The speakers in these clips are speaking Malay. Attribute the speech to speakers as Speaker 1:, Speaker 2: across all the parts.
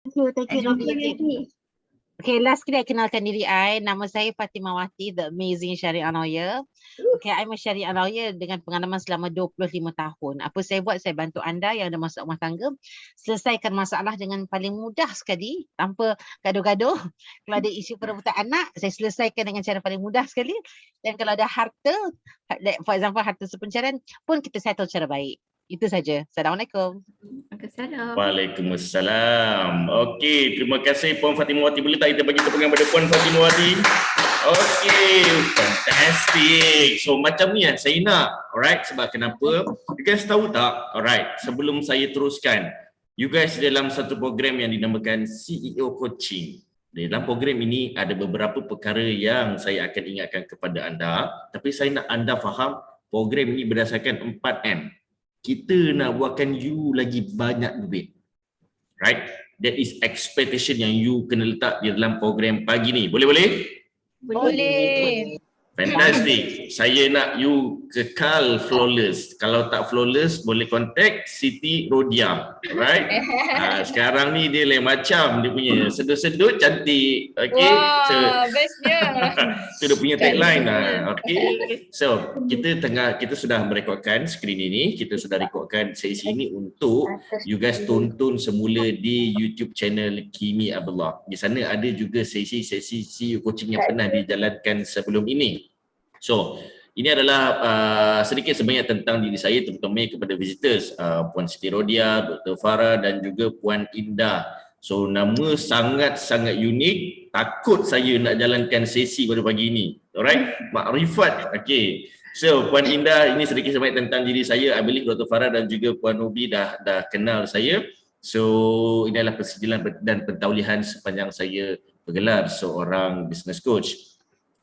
Speaker 1: Thank you Nobi. Okay, last kali I kenalkan diri I. Nama saya Fatimah Wati, the amazing Syariah Lawyer. Okay, I'm a Syariah Lawyer dengan pengalaman selama 25 tahun. Apa saya buat? Saya bantu anda yang ada masalah rumah tangga selesaikan masalah dengan paling mudah sekali, tanpa gaduh-gaduh. Kalau ada isu perebutan anak, saya selesaikan dengan cara paling mudah sekali. Dan kalau ada harta, for example harta sepencarian pun kita settle secara baik. Itu saja. Assalamualaikum.
Speaker 2: Waalaikumsalam. Okey, terima kasih Puan Fatimah Wati. Boleh tak kita bagi tepukan pada Puan Fatimah Wati? Okey, fantastic. So macam ni saya nak, alright, sebab kenapa? You guys tahu tak? Alright, sebelum saya teruskan, you guys dalam satu program yang dinamakan CEO Coaching. Dalam program ini ada beberapa perkara yang saya akan ingatkan kepada anda, tapi saya nak anda faham program ini berdasarkan 4M. Kita nak buatkan you lagi banyak duit. Right? That is expectation yang you kena letak di dalam program pagi ni. Boleh?
Speaker 1: Boleh.
Speaker 2: Fantastic. Saya nak you kekal flawless. Kalau tak flawless, boleh contact Siti Rodia. Right? Sekarang ni dia lain macam. Dia punya sedut-sedut cantik. Okay?
Speaker 3: Wah, bestnya.
Speaker 2: Itu dia punya tagline. Okay? So, kita sudah merekodkan skrin ini. Kita sudah rekodkan sesi ini untuk you guys tonton semula di YouTube channel Kimi Abdullah. Di sana ada juga sesi-sesi CEO coaching yang pernah dijalankan sebelum ini. So, ini adalah sedikit sebanyak tentang diri saya, terutama kepada visitors, Puan Siti Rodia, Dr. Farah dan juga Puan Indah. So, nama sangat-sangat unik. Takut saya nak jalankan sesi pada pagi ini. Alright? Makrifat. Okay. So, Puan Indah, ini sedikit sebanyak tentang diri saya. I believe Dr. Farah dan juga Puan Nobi dah kenal saya. So, ini adalah persijilan dan pentaulihan sepanjang saya bergelar seorang business coach.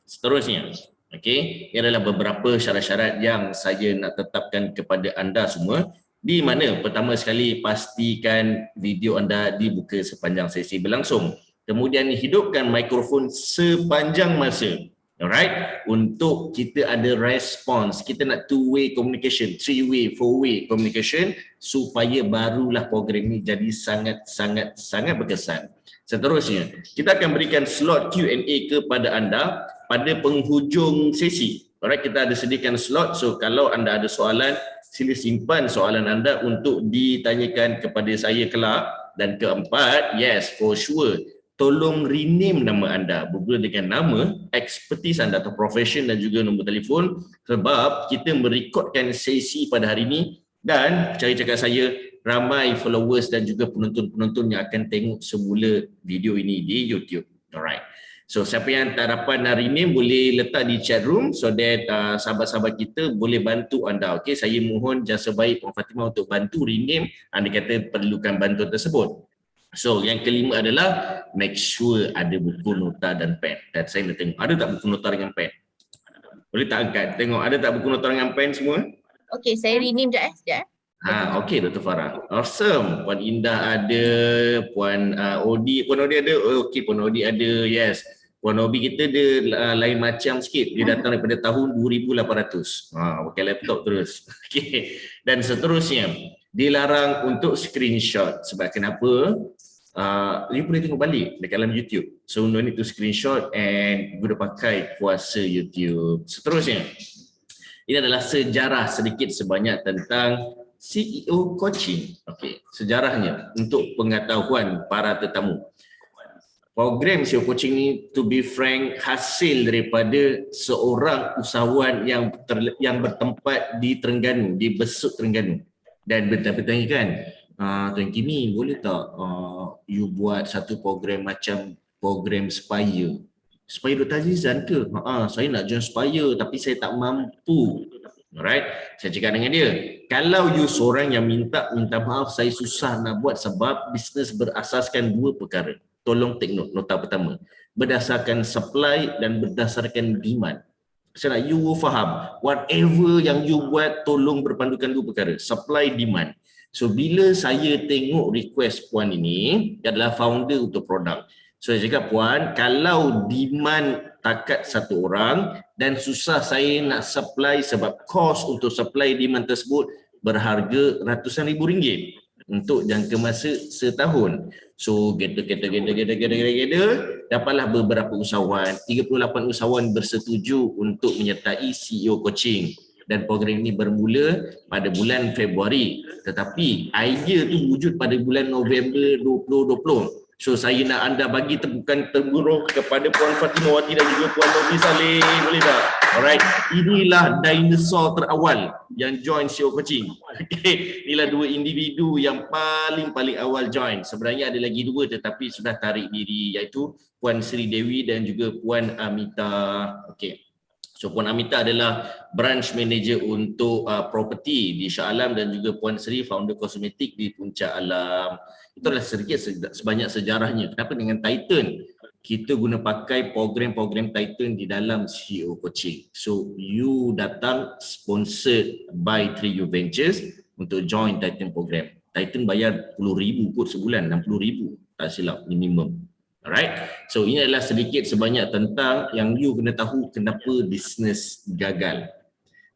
Speaker 2: Seterusnya. Okey, ini adalah beberapa syarat-syarat yang saya nak tetapkan kepada anda semua, di mana pertama sekali pastikan video anda dibuka sepanjang sesi berlangsung. Kemudian hidupkan mikrofon sepanjang masa. Alright, untuk kita ada respons, kita nak two-way communication, three-way, four-way communication supaya barulah program ini jadi sangat berkesan. Seterusnya, kita akan berikan slot Q&A kepada anda pada penghujung sesi. Alright, kita ada sediakan slot. So kalau anda ada soalan, sila simpan soalan anda untuk ditanyakan kepada saya kelak. Dan keempat, yes, for sure, tolong rename nama anda bermula dengan nama, expertise anda atau profession dan juga nombor telefon, sebab kita merekodkan sesi pada hari ini dan percaya cakap saya, ramai followers dan juga penonton-penonton yang akan tengok semula video ini di YouTube. Alright. So siapa yang tak dapat nak rename boleh letak di chat room so that sahabat-sahabat kita boleh bantu anda. Okey, saya mohon jasa baik Puan Fatimah untuk bantu rename anda kata perlukan bantuan tersebut. So yang kelima adalah make sure ada buku nota dan pen. Dan saya nak tengok ada tak buku nota dengan pen? Boleh tak angkat tengok ada tak buku nota dengan pen semua?
Speaker 3: Okey, saya rename sekejap.
Speaker 2: Okey Dr. Farah. Awesome. Puan Indah ada, Puan Odi ada. Okey, Puan Odi ada. Yes. Puan Obi kita dia lain macam sikit. Dia datang daripada tahun 2800. Pakai laptop terus. Okey. Dan seterusnya, dilarang untuk screenshot. Sebab kenapa? You boleh tengok balik dekat dalam YouTube. So no need to screenshot and guna pakai kuasa YouTube. Seterusnya, ini adalah sejarah sedikit sebanyak tentang CEO Coaching. Okey, sejarahnya untuk pengetahuan para tetamu. Program CEO Coaching ni, to be frank, hasil daripada seorang usahawan yang bertempat di Terengganu, di Besut Terengganu. Dan bertanya kan, Tuan Kimi, boleh tak you buat satu program macam program Spire? Spire Dr. Azizan ke? Saya nak join Spire tapi saya tak mampu. Alright, saya cakap dengan dia, kalau you seorang yang minta maaf, saya susah nak buat sebab bisnes berasaskan dua perkara. Tolong take note, nota pertama, berdasarkan supply dan berdasarkan demand. Saya nak you faham, whatever yang you buat, tolong berpandukan dua perkara, supply, demand. So bila saya tengok request puan ini, dia adalah founder untuk produk. So saya cakap, puan, kalau demand takat satu orang dan susah saya nak supply sebab cost untuk supply demand tersebut berharga ratusan ribu ringgit. untuk jangka masa setahun. So dapatlah beberapa usahawan, 38 usahawan bersetuju untuk menyertai CEO coaching. Dan program ini bermula pada bulan Februari, tetapi idea tu wujud pada bulan November 2020. So saya nak anda bagi tepukan terburuh kepada Puan Fatimawati dan juga Puan Nobi Saleh, boleh tak? Alright, inilah dinosaur terawal yang join CEO coaching. Okay, inilah dua individu yang paling awal join. Sebenarnya ada lagi dua tetapi sudah tarik diri, iaitu Puan Sri Dewi dan juga Puan Amita. Okay. So Puan Amita adalah branch manager untuk property di Shah Alam dan juga Puan Sri founder kosmetik di Puncak Alam. Itulah sedikit sebanyak sejarahnya. Kenapa dengan Titan? Kita guna pakai program-program Titan di dalam CEO coaching. So you datang sponsored by 3U Ventures untuk join Titan program. Titan bayar 10,000 kot sebulan, 60,000 tak silap minimum. Alright, so ini adalah sedikit sebanyak tentang yang you kena tahu kenapa bisnes gagal.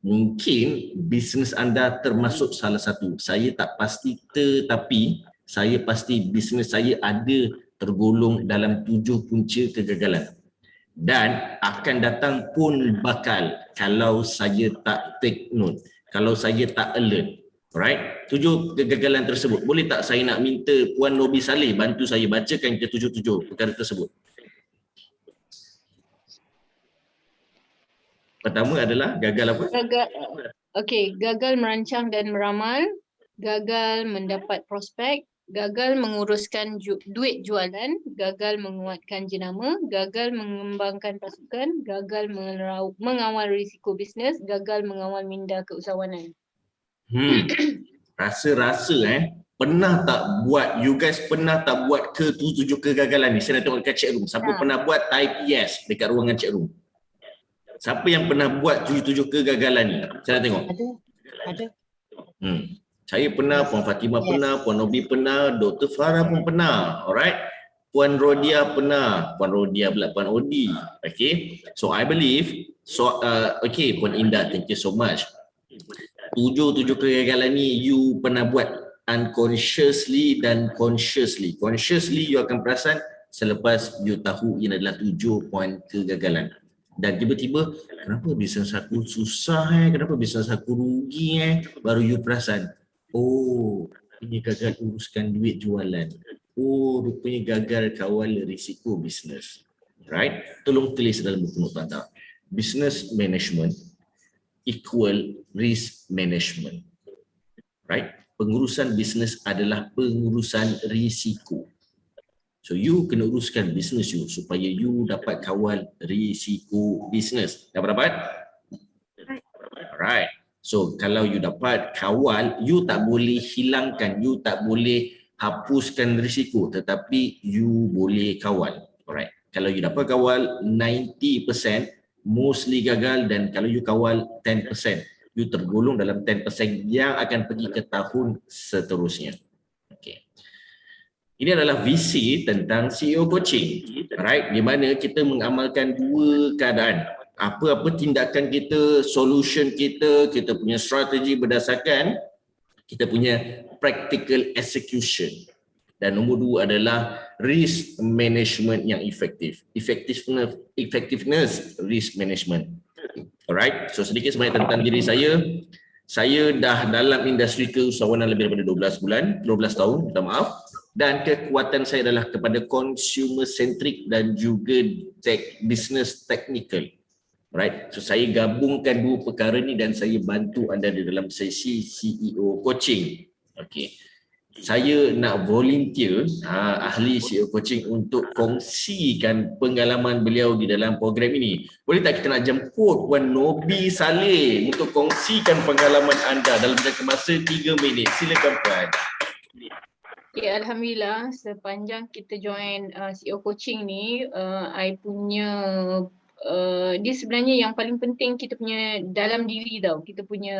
Speaker 2: Mungkin bisnes anda termasuk salah satu. Saya tak pasti, tetapi saya pasti bisnes saya ada tergolong dalam 7 punca kegagalan. Dan akan datang pun bakal kalau saya tak take note, kalau saya tak alert. Alright, 7 kegagalan tersebut. Boleh tak saya nak minta Puan Nobi Saleh bantu saya bacakan ke 7 perkara tersebut. Pertama adalah gagal apa?
Speaker 3: Gagal merancang dan meramal, gagal mendapat prospek, gagal menguruskan duit jualan, gagal menguatkan jenama, gagal mengembangkan pasukan, gagal mengawal risiko bisnes, gagal mengawal minda keusahawanan.
Speaker 2: Rasa-rasa pernah tak buat, you guys pernah tak buat ke 7 kegagalan ni? Saya nak tengok dekat chat room. Siapa pernah buat, type yes dekat ruangan chat room. Siapa yang pernah buat 7 kegagalan ni? Saya nak tengok.
Speaker 1: Ada.
Speaker 2: Saya pernah, Puan Fatimah pernah, Puan Nobi pernah, Dr. Farah pun pernah. Alright. Puan Rodia pernah, Puan Odi. Okay. So I believe, okay, Puan Indah, thank you so much. 7 kegagalan ni you pernah buat unconsciously dan consciously. Consciously you akan perasan selepas you tahu ini adalah 7 poin kegagalan. Dan tiba-tiba, kenapa bisnes aku susah kenapa bisnes aku rugi baru you perasan, oh ini gagal uruskan duit jualan, oh rupanya gagal kawal risiko bisnes. Right? Tolong tulis dalam buku nota anda. Business management equal risk management. Right? Pengurusan bisnes adalah pengurusan risiko. So you kena uruskan bisnes you supaya you dapat kawal risiko bisnes. Dapat? Alright. So kalau you dapat kawal, you tak boleh hilangkan, you tak boleh hapuskan risiko, tetapi you boleh kawal. Alright. Kalau you dapat kawal 90%, mostly gagal, dan kalau you kawal 10%, you tergolong dalam 10% yang akan pergi ke tahun seterusnya. Okay. Ini adalah visi tentang CEO coaching. Alright, di mana kita mengamalkan 2 keadaan. Apa-apa tindakan kita, solution kita, kita punya strategi berdasarkan kita punya practical execution. Dan nombor 2 adalah risk management yang efektif. Effectiveness risk management. Alright, so sedikit sebanyak tentang diri saya. Saya dah dalam industri keusahawanan lebih daripada 12 tahun, minta maaf. Dan kekuatan saya adalah kepada consumer centric dan juga business technical. Right, so saya gabungkan 2 perkara ni dan saya bantu anda di dalam sesi CEO coaching. Okay. Saya nak volunteer ahli CEO coaching untuk kongsikan pengalaman beliau di dalam program ini. Boleh tak kita nak jemput Puan Nobi Saleh untuk kongsikan pengalaman anda dalam jangka masa 3 minit. Silakan Puan.
Speaker 3: Ya, Alhamdulillah sepanjang kita join CEO coaching ni, I punya dia sebenarnya yang paling penting kita punya dalam diri tau. Kita punya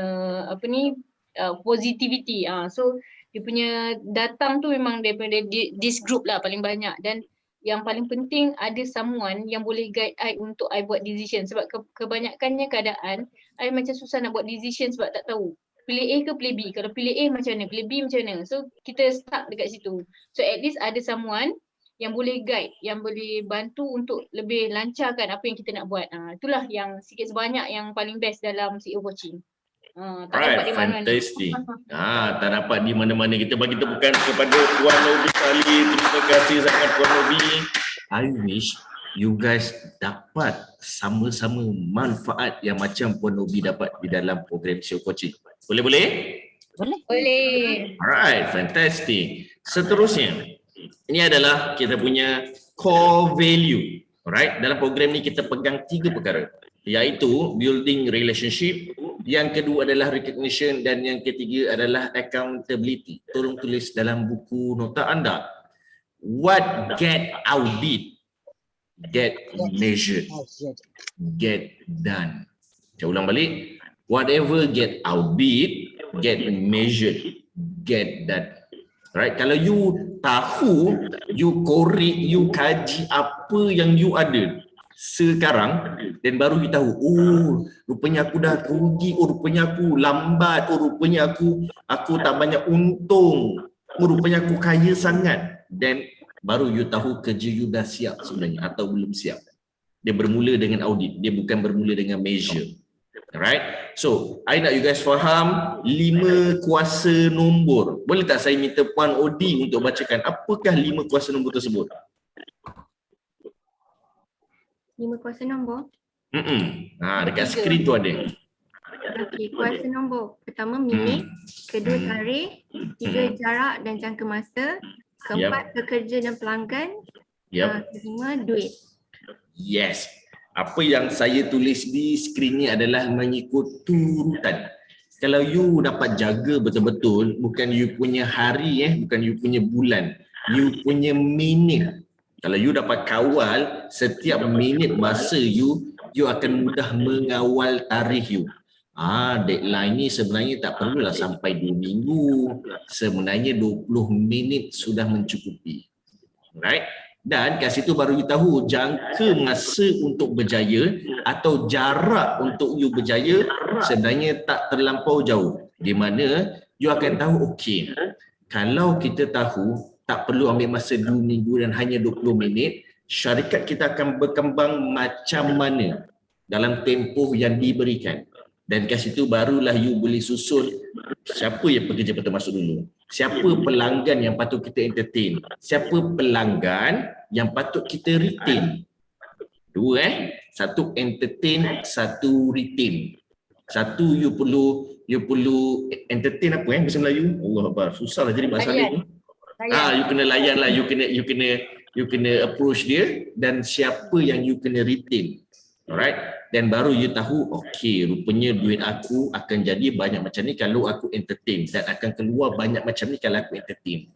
Speaker 3: positivity. So dia punya datang tu memang daripada this group lah paling banyak, dan yang paling penting ada someone yang boleh guide I untuk I buat decision, sebab kebanyakannya keadaan I macam susah nak buat decision sebab tak tahu. pilih A ke pilih B? Kalau pilih A macam mana? Pilih B macam mana? So kita stuck dekat situ. So at least ada someone yang boleh guide, yang boleh bantu untuk lebih lancarkan apa yang kita nak buat. Itulah yang sikit sebanyak yang paling best dalam CEO coaching. Tak dapat di mana-mana.
Speaker 2: Fantastic. Tak dapat di mana-mana. Kita bagi tepukan kepada Puan Nobi sekali. Terima kasih sangat Puan Nobi. I wish you guys dapat sama-sama manfaat yang macam Puan Nobi dapat di dalam program CEO coaching. Boleh?
Speaker 3: Boleh.
Speaker 2: Alright, fantastic. Seterusnya, ini adalah kita punya core value. Alright, dalam program ni kita pegang 3 perkara, iaitu building relationship, yang kedua adalah recognition, dan yang ketiga adalah accountability. Tolong tulis dalam buku nota anda. What get audit, get measured, get done. Saya ulang balik. Whatever get audit, get measured, get done. Right? Kalau you tahu, you korek, you kaji apa yang you ada sekarang, dan baru you tahu, oh rupanya aku dah rugi, oh rupanya aku lambat, oh rupanya aku tak banyak untung, oh rupanya aku kaya sangat, dan baru you tahu kerja you dah siap sebenarnya atau belum siap. Dia bermula dengan audit, dia bukan bermula dengan measure. Alright, so I nak you guys faham 5 kuasa nombor. Boleh tak saya minta Puan Odi untuk bacakan apakah 5 kuasa nombor tersebut?
Speaker 4: 5 kuasa nombor?
Speaker 2: Dekat skrin tu ada.
Speaker 4: Okey, kuasa nombor pertama minit, kedua tarikh, 3 jarak dan jangka masa, keempat pekerja dan pelanggan, kelima duit.
Speaker 2: Yes. Apa yang saya tulis di skrin ni adalah mengikut turutan. Kalau you dapat jaga betul-betul, bukan you punya hari, bukan you punya bulan, you punya minit. Kalau you dapat kawal setiap minit masa you akan mudah mengawal tarikh you. Deadline ni sebenarnya tak perlulah sampai 2 minggu. Sebenarnya 20 minit sudah mencukupi. Right? Dan kat situ baru you tahu jangka masa untuk berjaya atau jarak untuk you berjaya sebenarnya tak terlampau jauh. Di mana you akan tahu, okey, kalau kita tahu tak perlu ambil masa 2 minggu dan hanya 20 minit, syarikat kita akan berkembang macam mana dalam tempoh yang diberikan. Dan kat situ barulah you boleh susun siapa yang pekerja patut masuk dulu. Siapa pelanggan yang patut kita entertain. Siapa pelanggan yang patut kita retain. 2 satu entertain, satu retain. Satu you perlu entertain apa bahasa Melayu? Allah Akbar, susahlah jadi bahasa Melayu. You kena layan lah, you kena approach dia, dan siapa yang you kena retain. Alright, dan baru you tahu, okey, rupanya duit aku akan jadi banyak macam ni kalau aku entertain, dan akan keluar banyak macam ni kalau aku entertain.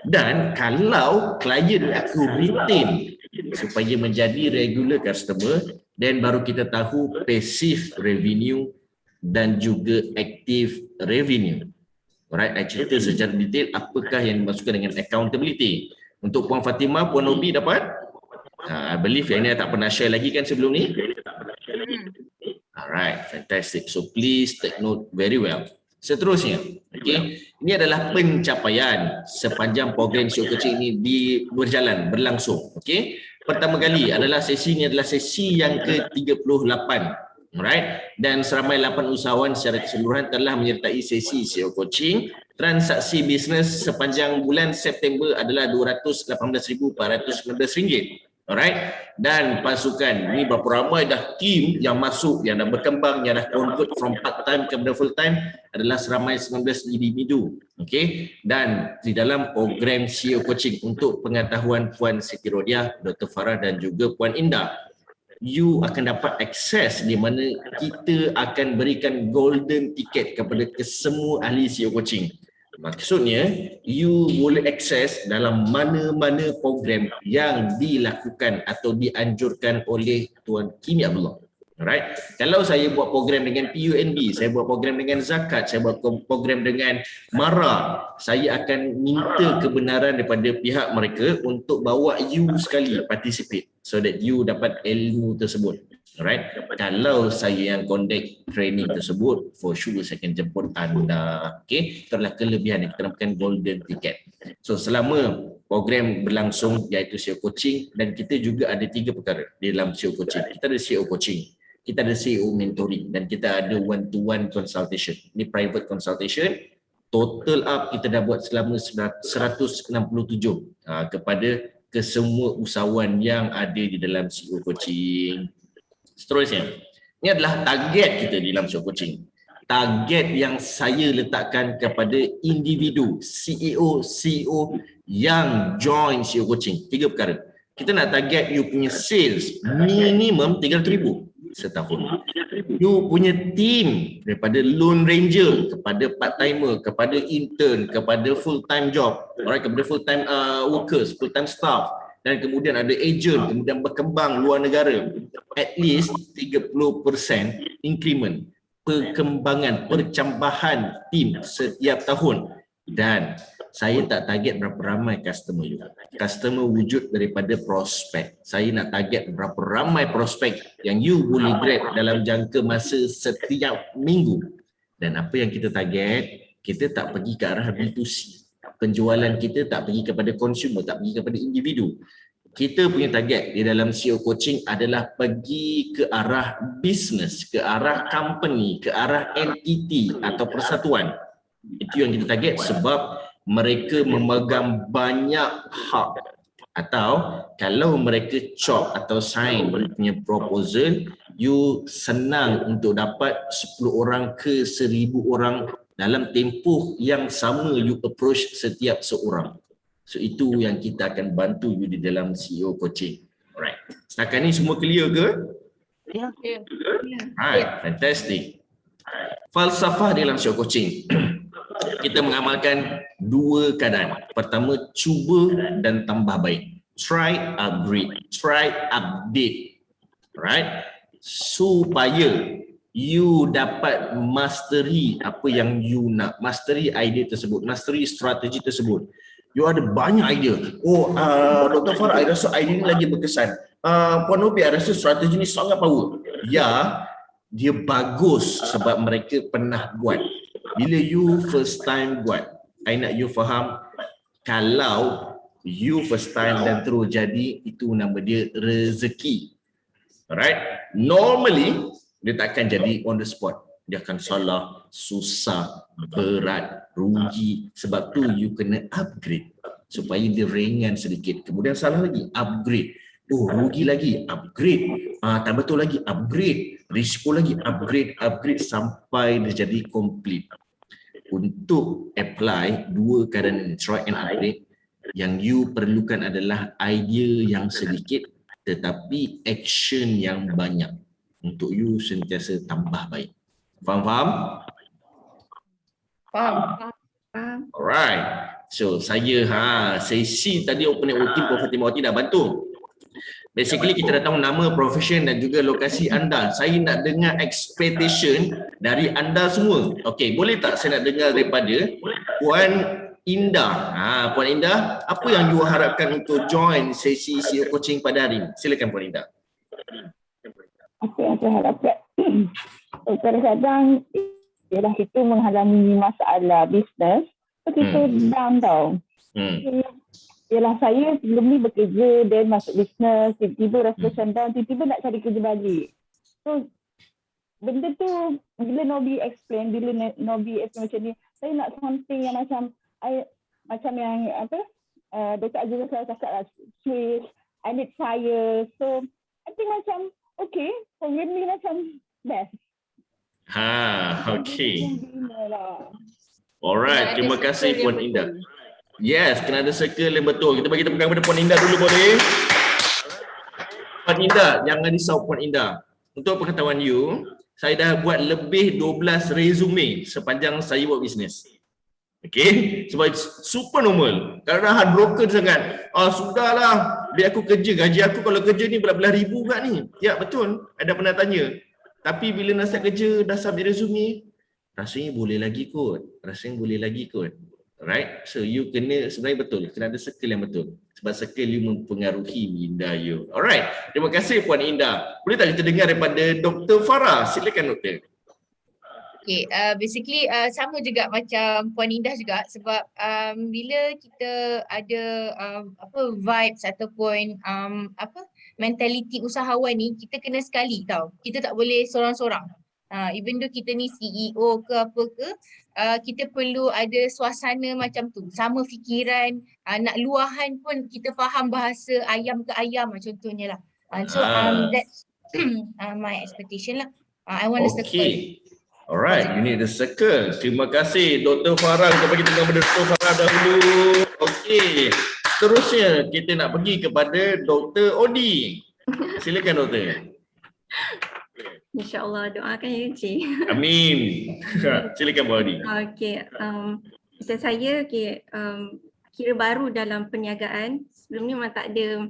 Speaker 2: Dan kalau klien aku retain supaya menjadi regular customer, dan baru kita tahu passive revenue dan juga active revenue. Alright, I cerita secara detail apakah yang dimaksudkan dengan accountability. Untuk Puan Fatimah, Puan Nobi dapat? I believe yang ni tak pernah share lagi kan sebelum ni? Alright, fantastic. So please take note very well. Seterusnya, okay, ini adalah pencapaian sepanjang program CEO Coaching ini berjalan, berlangsung. Okay, pertama kali adalah sesi ini adalah sesi yang ke-38. Alright, dan seramai 8 usahawan secara keseluruhan telah menyertai sesi CEO Coaching. Transaksi bisnes sepanjang bulan September adalah RM218,419. Alright, dan pasukan ni berapa ramai dah tim yang masuk, yang dah berkembang, yang dah convert from part time kepada full time adalah seramai 19 individu. Okey, dan di dalam program CEO Coaching untuk pengetahuan Puan Siti Rodiah, Dr. Farah dan juga Puan Indah, you akan dapat akses di mana kita akan berikan golden ticket kepada kesemua ahli CEO Coaching. Maksudnya, you boleh akses dalam mana-mana program yang dilakukan atau dianjurkan oleh Tuan Kimi Abdullah. Alright. Kalau saya buat program dengan PUNB, saya buat program dengan Zakat, saya buat program dengan MARA, saya akan minta kebenaran daripada pihak mereka untuk bawa you sekali participate so that you dapat ilmu tersebut. Alright, kalau saya yang conduct training tersebut, for sure saya akan jemput anda. Okay, itulah kelebihan yang kita namakan golden ticket. So selama program berlangsung iaitu CEO coaching, dan kita juga ada 3 perkara di dalam CEO coaching. Kita ada CEO coaching, kita ada CEO mentoring, dan kita ada one to one consultation. Ini private consultation. Total up kita dah buat selama 167 kepada kesemua usahawan yang ada di dalam CEO coaching. Seterusnya, ini adalah target kita di dalam CEO coaching. Target yang saya letakkan kepada individu, CEO yang join CEO coaching. 3 perkara. Kita nak target you punya sales minimum 300,000 setahun. You punya team daripada lone ranger kepada part timer, kepada intern, kepada full time job, alright, kepada full time workers, full time staff, dan kemudian ada agent, kemudian berkembang luar negara. At least 30% increment, perkembangan, percambahan tim setiap tahun. Dan saya tak target berapa ramai customer you. Customer wujud daripada prospek. Saya nak target berapa ramai prospek yang you boleh grab dalam jangka masa setiap minggu. Dan apa yang kita target, kita tak pergi ke arah B2C. Penjualan kita tak pergi kepada consumer, tak pergi kepada individu. Kita punya target di dalam CEO coaching adalah pergi ke arah business, ke arah company, ke arah entity atau persatuan. Itu yang kita target sebab mereka memegang banyak hak. Atau kalau mereka chop atau sign punya proposal, you senang untuk dapat 10 orang ke 1,000 orang dalam tempoh yang sama you approach setiap seorang. So itu yang kita akan bantu you di dalam CEO coaching. Alright. Setakat ni semua clear ke?
Speaker 1: Ya.
Speaker 2: Alright, fantastic. Falsafah dalam CEO coaching. Kita mengamalkan 2 keadaan. Pertama, cuba dan tambah baik. Try, upgrade. Try, update. Alright. Supaya you dapat mastery apa yang you nak. Mastery idea tersebut. Mastery strategi tersebut. You ada banyak idea. Oh, Dr. Farah, I rasa idea ni lagi berkesan. Puan Nopi, I rasa strategi ni sangat power. Ya, dia bagus sebab mereka pernah buat. Bila you first time buat, I nak you faham, kalau you first time dan terus jadi, itu nama dia rezeki. Alright? Normally, dia takkan jadi on the spot. Dia akan salah, susah, berat, rugi. Sebab tu you kena upgrade supaya dia ringan sedikit. Kemudian salah lagi, upgrade. Oh, rugi lagi, upgrade. Tak betul lagi, upgrade. Risiko lagi, upgrade sampai dia jadi complete. Untuk apply 2 keadaan try and upgrade, yang you perlukan adalah idea yang sedikit tetapi action yang banyak untuk you sentiasa tambah baik. Faham?
Speaker 3: Faham.
Speaker 2: Alright. So saya sesi tadi open networking Prof. Fatimawati dah bantu. Basically kita dah tahu nama, profession dan juga lokasi anda. Saya nak dengar expectation dari anda semua. Okey, boleh tak saya nak dengar daripada Puan Indah. Puan Indah, apa yang you harapkan untuk join sesi CEO coaching pada hari ini? Silakan Puan Indah.
Speaker 5: Apa yang saya harapkan? Kadang-kadang ialah kita mengalami masalah bisnes, so kita down tau. Ialah saya sebelum ni bekerja dan masuk bisnes, tiba-tiba rasa macam down, tiba-tiba nak cari kerja balik. So benda tu bila Nobi explain macam ni, saya nak something yang macam yang apa, Dr. Azizah saya cakap lah, switch, I need fire. So I think macam okay, program ni macam best.
Speaker 2: Okay. Alright, terima kasih Puan Indah. Yes, kena ada circle yang betul. Kita bagi tepuk tangan kepada Puan Indah dulu boleh? Puan Indah, jangan risau Puan Indah. Untuk pengetahuan you, saya dah buat lebih 12 resume sepanjang saya buat bisnes. Okay, sebab super normal. Kadang-kadang heartbroken sangat. Sudahlah, biar aku kerja. Gaji aku kalau kerja ni belas-belas ribu kat ni. Ya, betul. Ada pernah tanya. Tapi bila nak start kerja, dah submit resume, rasanya boleh lagi kot. Right? So you kena, sebenarnya betul, kena ada circle yang betul. sebab circle you mempengaruhi minda you. Alright, terima kasih Puan Indah. Boleh tak kita dengar daripada Dr. Farah? Silakan Doktor.
Speaker 3: Okay, basically sama juga macam Puan Indah juga sebab bila kita ada vibes ataupun mentaliti usahawan ni, kita kena sekali tau. Kita tak boleh sorang-sorang. Even though kita ni CEO ke apa ke, kita perlu ada suasana macam tu. Sama fikiran, nak luahan pun kita faham bahasa ayam ke ayam contohnya lah. So that's my expectation lah. I want to circle.
Speaker 2: Alright, you need a circle. Terima kasih Dr. Farah. Kita bagi tengah pada Dr. Farah dahulu. Okey. Seterusnya kita nak pergi kepada Dr. Odi. Silakan Doktor.
Speaker 4: InsyaAllah, doakan ya Encik.
Speaker 2: Amin. Silakan Puan Odi.
Speaker 4: Okey, macam saya kira baru dalam perniagaan. Sebelum ni memang tak ada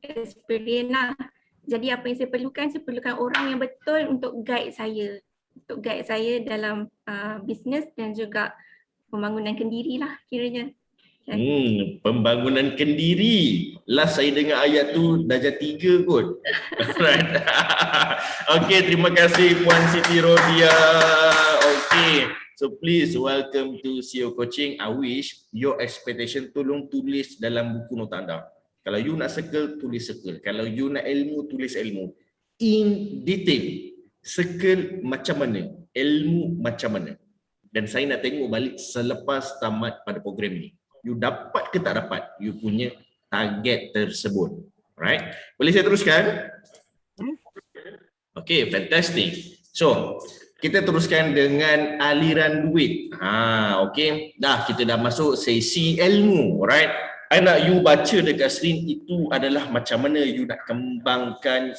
Speaker 4: experience lah. Jadi apa yang saya perlukan orang yang betul untuk guide saya. Untuk guide saya dalam bisnes dan juga pembangunan kendiri lah kiranya.
Speaker 2: Pembangunan kendiri. Last saya dengar ayat tu darjah 3 kot. Right. Okey, terima kasih Puan Siti Rodia. Okey. So please welcome to CEO Coaching. I wish your expectation tolong tulis dalam buku nota anda. Kalau you nak circle, tulis circle. Kalau you nak ilmu, tulis ilmu. In detail. Circle macam mana, ilmu macam mana. Dan saya nak tengok balik selepas tamat pada program ni. You dapat ke tak dapat you punya target tersebut. Right? Boleh saya teruskan? Okay, fantastic. So, kita teruskan dengan aliran duit. Okay. Kita dah masuk sesi ilmu. Right? I nak you baca dekat screen itu adalah macam mana you nak kembangkan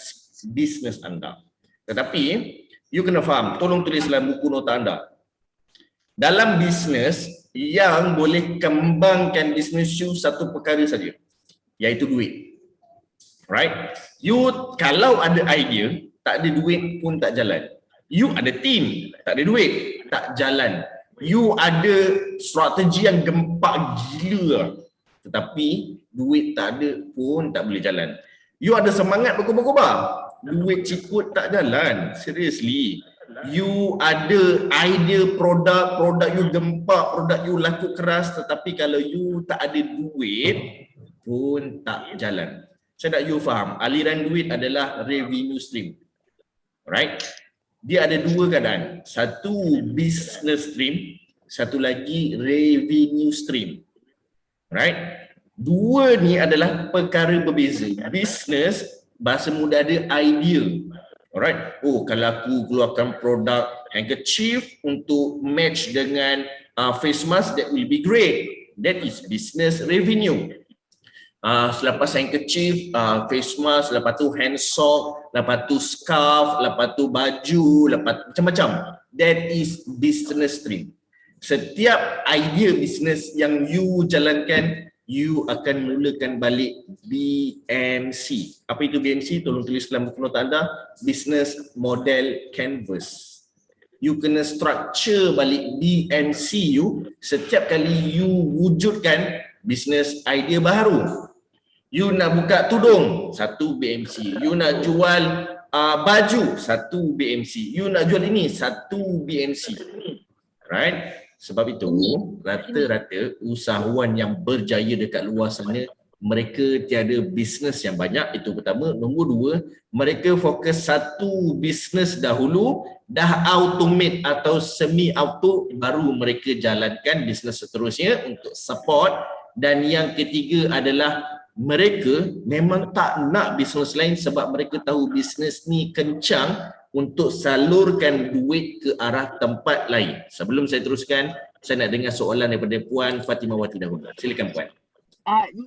Speaker 2: bisnes anda. Tetapi, you kena faham, tolong tulis dalam buku nota anda. Dalam bisnes, yang boleh kembangkan bisnes you satu perkara saja, iaitu duit. Right? You kalau ada idea, tak ada duit pun tak jalan. You ada team, tak ada duit, tak jalan. You ada strategi yang gempak gila, tetapi duit tak ada pun tak boleh jalan. You ada semangat berkobar-kobar, duit cikut tak jalan. Seriously. You ada idea produk you gempak, produk you laku keras, tetapi kalau you tak ada duit pun tak jalan. Saya nak you faham, aliran duit adalah revenue stream. Right? Dia ada dua keadaan. Satu business stream, satu lagi revenue stream. Right? Dua ni adalah perkara berbeza. Business, bahasa muda ada idea. Alright. Kalau aku keluarkan produk handkerchief untuk match dengan face mask, that will be great. That is business revenue. Selepas handkerchief, face mask, lepas tu hand sock, lepas tu scarf, lepas tu baju, lepas macam-macam. That is business stream. Setiap idea business yang you jalankan, you akan mulakan balik BMC. Apa itu BMC? Tolong tulis dalam buku nota anda. Business Model Canvas. You kena structure balik BMC you setiap kali you wujudkan business idea baru. You nak buka tudung, satu BMC. You nak jual baju, satu BMC. You nak jual ini, satu BMC. Right? Sebab itu, rata-rata usahawan yang berjaya dekat luar sana, mereka tiada bisnes yang banyak, itu pertama. Nombor dua, mereka fokus satu bisnes dahulu, dah automate atau semi-auto, baru mereka jalankan bisnes seterusnya untuk support. Dan yang ketiga adalah mereka memang tak nak bisnes lain sebab mereka tahu bisnes ni kencang untuk salurkan duit ke arah tempat lain. Sebelum saya teruskan, saya nak dengar soalan daripada Puan Fatimawati dahulu. Silakan Puan.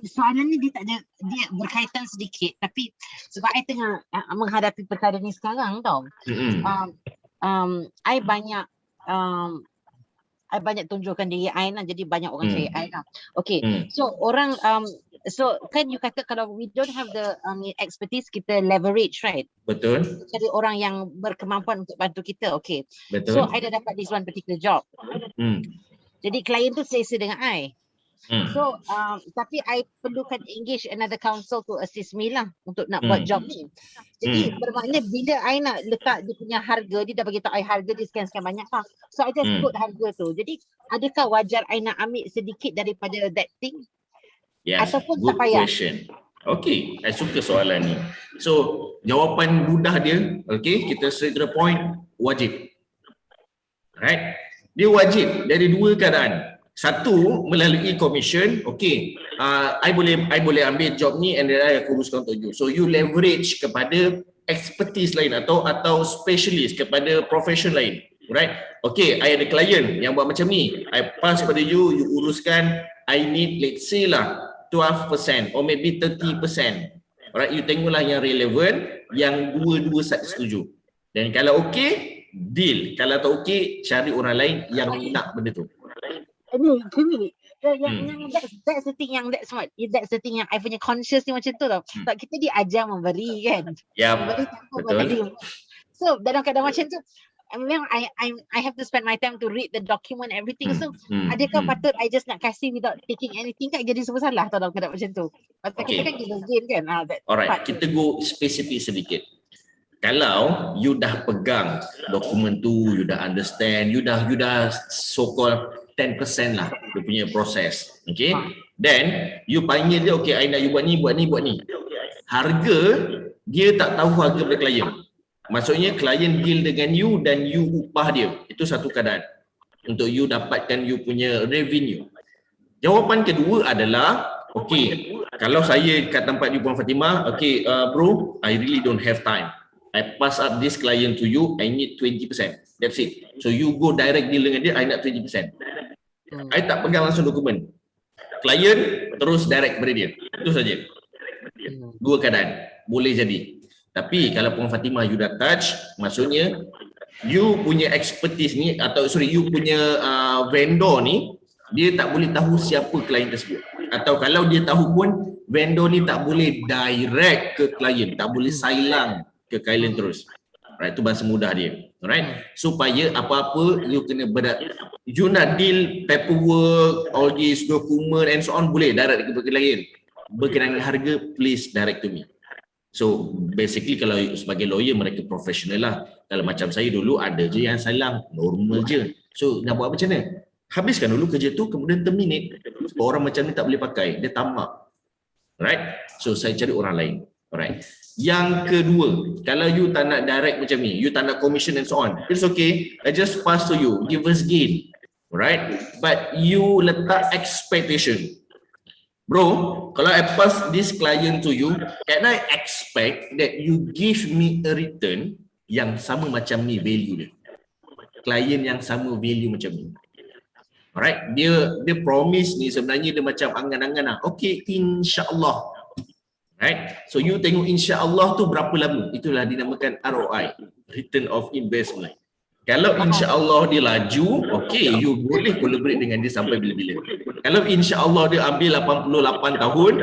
Speaker 1: Soalan ni dia berkaitan sedikit, tapi sebab I tengah menghadapi perkara ni sekarang tau. I banyak tunjukkan diri I lah, jadi banyak orang cari I lah. Okay, so orang so kan you kata kalau we don't have the expertise, kita leverage, right?
Speaker 2: Betul.
Speaker 1: Jadi orang yang berkemampuan untuk bantu kita. Okay.
Speaker 2: Betul.
Speaker 1: So I dah dapat this one particular job. Jadi klien tu selesa dengan I. So tapi I perlukan engage another counsel to assist me lah untuk nak buat job ni. Jadi bermakna bila I nak letak dia punya harga, dia dah bagi tahu I harga dia sekian-sekian banyak lah. So I just quote harga tu. Jadi adakah wajar I nak ambil sedikit daripada that thing?
Speaker 2: Yes,
Speaker 1: Ataupun
Speaker 2: good
Speaker 1: tak payah?
Speaker 2: question. Okay, I suka soalan ni. So jawapan mudah dia, okay, kita straight to the point, wajib. Right? Dia wajib dari dua keadaan. Satu, melalui commission, okay, I boleh ambil job ni and then I uruskan untuk you. So you leverage kepada expertise lain atau specialist, kepada profession lain, right? Okay, I ada client yang buat macam ni, I pass pada you, you uruskan, I need let's say lah 12% or maybe 30%. Alright, you tengoklah yang relevan, yang dua-dua side setuju. Dan kalau okay, deal. Kalau tak okay, cari orang lain yang nak benda tu.
Speaker 1: That's the thing yang that's the thing yang I punya conscious ni macam tu tau. Sebab kita diajar memberi kan. Memberi tanpa menerima. So dalam keadaan macam tu, memang I have to spend my time to read the document everything. So adakah patut I just nak kasih without taking anything, kan jadi semua salah tau dalam keadaan macam tu. Pasal kita kan give gain kan.
Speaker 2: Alright, kita go spesifik sedikit. Kalau you dah pegang dokumen tu, you dah understand, you dah so called 10% lah dia punya proses, okay? Then you panggil dia, okay, I nak you buat ni. Harga, dia tak tahu harga pada klien. Maksudnya klien deal dengan you dan you upah dia. Itu satu keadaan untuk you dapatkan you punya revenue. Jawapan kedua adalah, okay, kalau saya kat tempat you Puan Fatimah, okay, bro, I really don't have time. I pass up this client to you, I need 20%. That's it. So you go direct deal dengan dia, I nak 20%. I tak pegang langsung dokumen. Klien terus direct pada dia. Itu saja. Dua keadaan. Boleh jadi. Tapi kalau Puan Fatimah you dah touch, maksudnya you punya expertise ni atau you punya vendor ni, dia tak boleh tahu siapa klien tersebut. Atau kalau dia tahu pun, vendor ni tak boleh direct ke klien, tak boleh silang ke klien terus. Right, itu bahasa mudah dia. Alright, supaya apa-apa you kena you nak deal paperwork, all this document and so on, boleh direct ke klien. Berkenaan harga, please direct to me. So basically kalau sebagai lawyer mereka profesional lah. Kalau macam saya dulu ada je yang silang, normal je. So nak buat macam mana? Habiskan dulu kerja tu, kemudian terminate. Sebab orang macam ni tak boleh pakai, dia tamak. Right? So saya cari orang lain. Alright. Yang kedua, kalau you tak nak direct macam ni, you tak nak commission and so on, it's okay, I just pass to you, give us gain. Alright? But you letak expectation. Bro, kalau I pass this client to you, can I expect that you give me a return yang sama macam ni value dia? Client yang sama value macam ni. Alright, dia promise ni sebenarnya dia macam angan-angan lah. Okay, insya-Allah. Right? So you tengok insya-Allah tu berapa lama? Itulah dinamakan ROI, return of investment. Kalau insya-Allah dia laju, okay, you boleh collaborate dengan dia sampai bila-bila. Kalau insya-Allah dia ambil 88 tahun,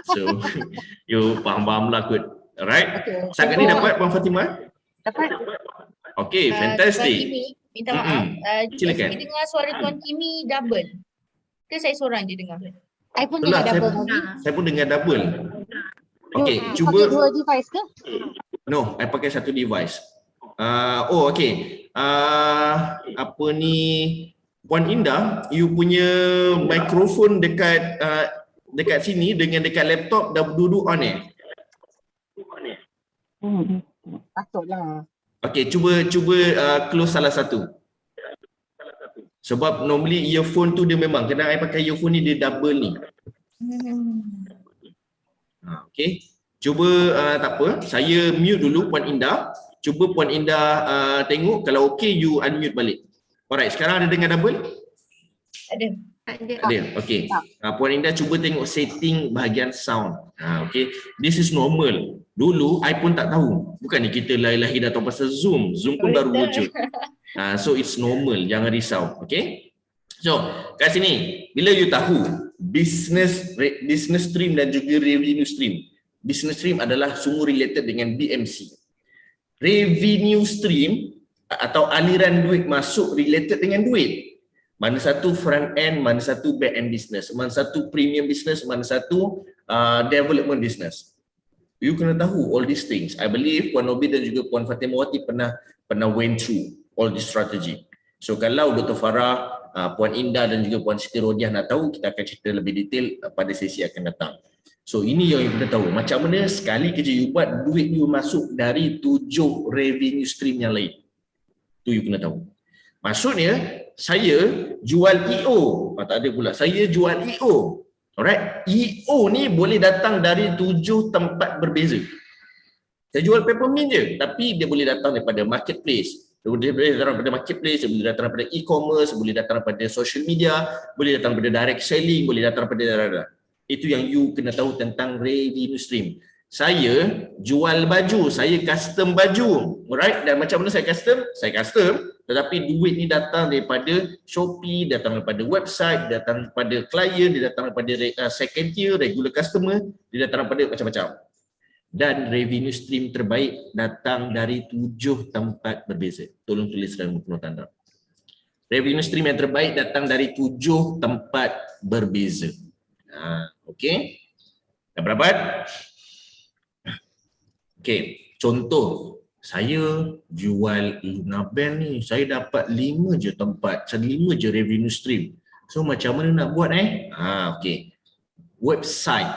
Speaker 2: so you faham-faham lah kot. Alright? Setakat ni dapat Puan Fatimah?
Speaker 1: Dapat.
Speaker 2: Okay, fantastic.
Speaker 3: Tuan Kimi, minta maaf.
Speaker 2: Silakan.
Speaker 3: Saya dengar suara Tuan Kimi double. Ke saya seorang je dengar?
Speaker 1: I pun
Speaker 2: Itulah,
Speaker 1: dengar double tadi.
Speaker 2: saya pun dengar double. Okay,
Speaker 1: You
Speaker 2: cuba.
Speaker 1: pakai dua device ke?
Speaker 2: No, I pakai satu device. Okay. Apa ni, Puan Indah, you punya mikrofon dekat sini dengan dekat laptop dah duduk on
Speaker 1: Patutlah.
Speaker 2: Okay, cuba close salah satu. Sebab normally earphone tu dia memang kena I pakai earphone ni, dia double ni. Okay. Cuba tak apa, saya mute dulu Puan Indah. Cuba Puan Indah tengok, kalau okay you unmute balik. Alright, sekarang ada dengar double?
Speaker 3: Ada.
Speaker 2: Ada. Okay. Puan Indah cuba tengok setting bahagian sound. Okay. This is normal. Dulu I pun tak tahu. Bukan ni kita lahir dah tahu pasal Zoom. Zoom pun baru muncul. So it's normal, jangan risau. Okay. So kat sini, bila you tahu business stream dan juga revenue stream. Business stream adalah semua related dengan BMC. Revenue stream atau aliran duit masuk related dengan duit. Mana satu front end, mana satu back end business, mana satu premium business, mana satu development business. You kena tahu all these things. I believe Puan Nobi dan juga Puan Fatimawati pernah went through all this strategy. So kalau Dr. Farah, Puan Indah dan juga Puan Siti Rodiah nak tahu, kita akan cerita lebih detail pada sesi akan datang. So ini yang you kena tahu. Macam mana sekali kerja you buat, duit you masuk dari 7 revenue stream yang lain. Tu you kena tahu. Maksudnya, saya jual EO. Tak ada pula. Saya jual EO. Alright. EO ni boleh datang dari 7 tempat berbeza. Saya jual peppermint je. Tapi dia boleh datang daripada marketplace. Dia boleh datang daripada marketplace, dia boleh datang daripada e-commerce, boleh datang daripada social media, boleh datang daripada direct selling, boleh datang daripada itu yang you kena tahu tentang revenue stream. Saya jual baju, saya custom baju, alright? Dan macam mana saya custom? Saya custom, tetapi duit ni datang daripada Shopee, datang daripada website, datang daripada klien, dia datang daripada second tier, regular customer, dia datang daripada macam-macam. Dan revenue stream terbaik datang dari 7 tempat berbeza. Tolong tulis dalam buku nota anda. Revenue stream yang terbaik datang dari 7 tempat berbeza. Okey. Dah berapa? Okey, contoh saya jual Luna Band ni, saya dapat 5 je tempat, 5 je revenue stream. So macam mana nak buat okey. Website,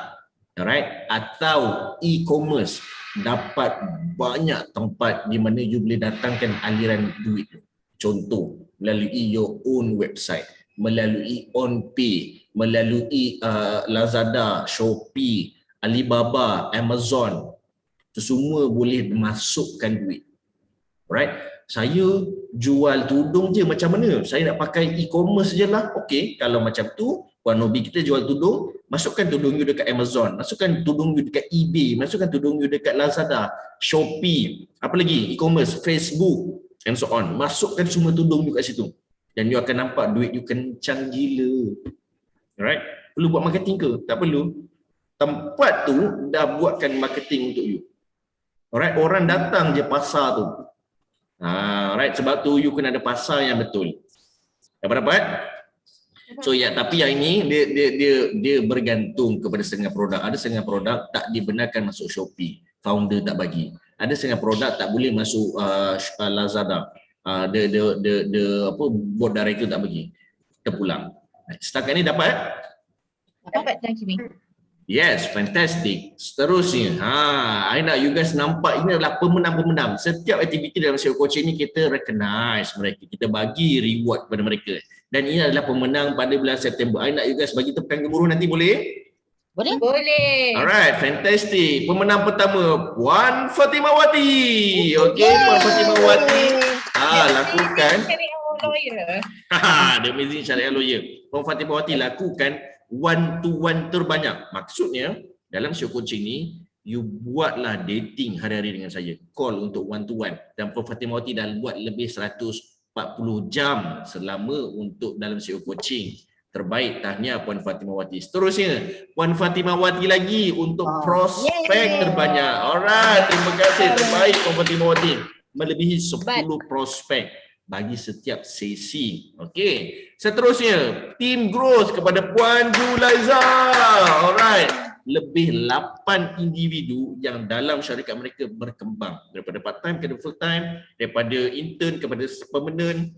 Speaker 2: alright, atau e-commerce dapat banyak tempat di mana you boleh datangkan aliran duit. Contoh, melalui your own website, melalui OnPay, melalui Lazada, Shopee, Alibaba, Amazon. Itu semua boleh masukkan duit. Alright. Saya jual tudung je macam mana? Saya nak pakai e-commerce je lah. Okey, kalau macam tu, Puan Nobi kita jual tudung, masukkan tudung you dekat Amazon, masukkan tudung you dekat eBay, masukkan tudung you dekat Lazada, Shopee, apa lagi? E-commerce, Facebook and so on. Masukkan semua tudung you kat situ. Dan you akan nampak duit you kencang gila. Alright. Perlu buat marketing ke? Tak perlu. Tempat tu dah buatkan marketing untuk you. Alright, orang datang je pasar tu. Alright, sebab tu you kena ada pasar yang betul. Dapat? So tapi yang ini dia bergantung kepada setengah produk. Ada setengah produk tak dibenarkan masuk Shopee. Founder tak bagi. Ada setengah produk tak boleh masuk Lazada. Board director tak bagi. Kita pulang. Setakat ni dapat?
Speaker 3: Dapat, thank you.
Speaker 2: Yes, fantastic. Seterusnya, I nak you guys nampak ini adalah pemenang-pemenang. Setiap aktiviti dalam SEO coaching ni kita recognize mereka, kita bagi reward kepada mereka. Dan ini adalah pemenang pada bulan September. I nak you guys bagi tepukan gemuruh nanti boleh?
Speaker 1: Boleh?
Speaker 3: Boleh.
Speaker 2: Alright, fantastic. Pemenang pertama, Puan Fatimawati. Okey, Puan Fatimawati. Lakukan. The Amazing Syariah Lawyer. Puan Fatimawati lakukan one-to-one terbanyak. Maksudnya, dalam SEO coaching ni, you buatlah dating hari-hari dengan saya. Call untuk one-to-one. Dan Puan Fatimawati dah buat lebih 140 jam selama untuk dalam SEO coaching. Terbaik, tahniah Puan Fatimawati. Seterusnya, Puan Fatimawati lagi untuk prospek terbanyak. Alright, terima kasih. Terbaik Puan Fatimawati. Melebihi 10 prospek bagi setiap sesi. Okey. Seterusnya, team growth kepada Puan Julaiza. Alright. Lebih 8 individu yang dalam syarikat mereka berkembang. Daripada part time ke full time, daripada intern kepada permanent.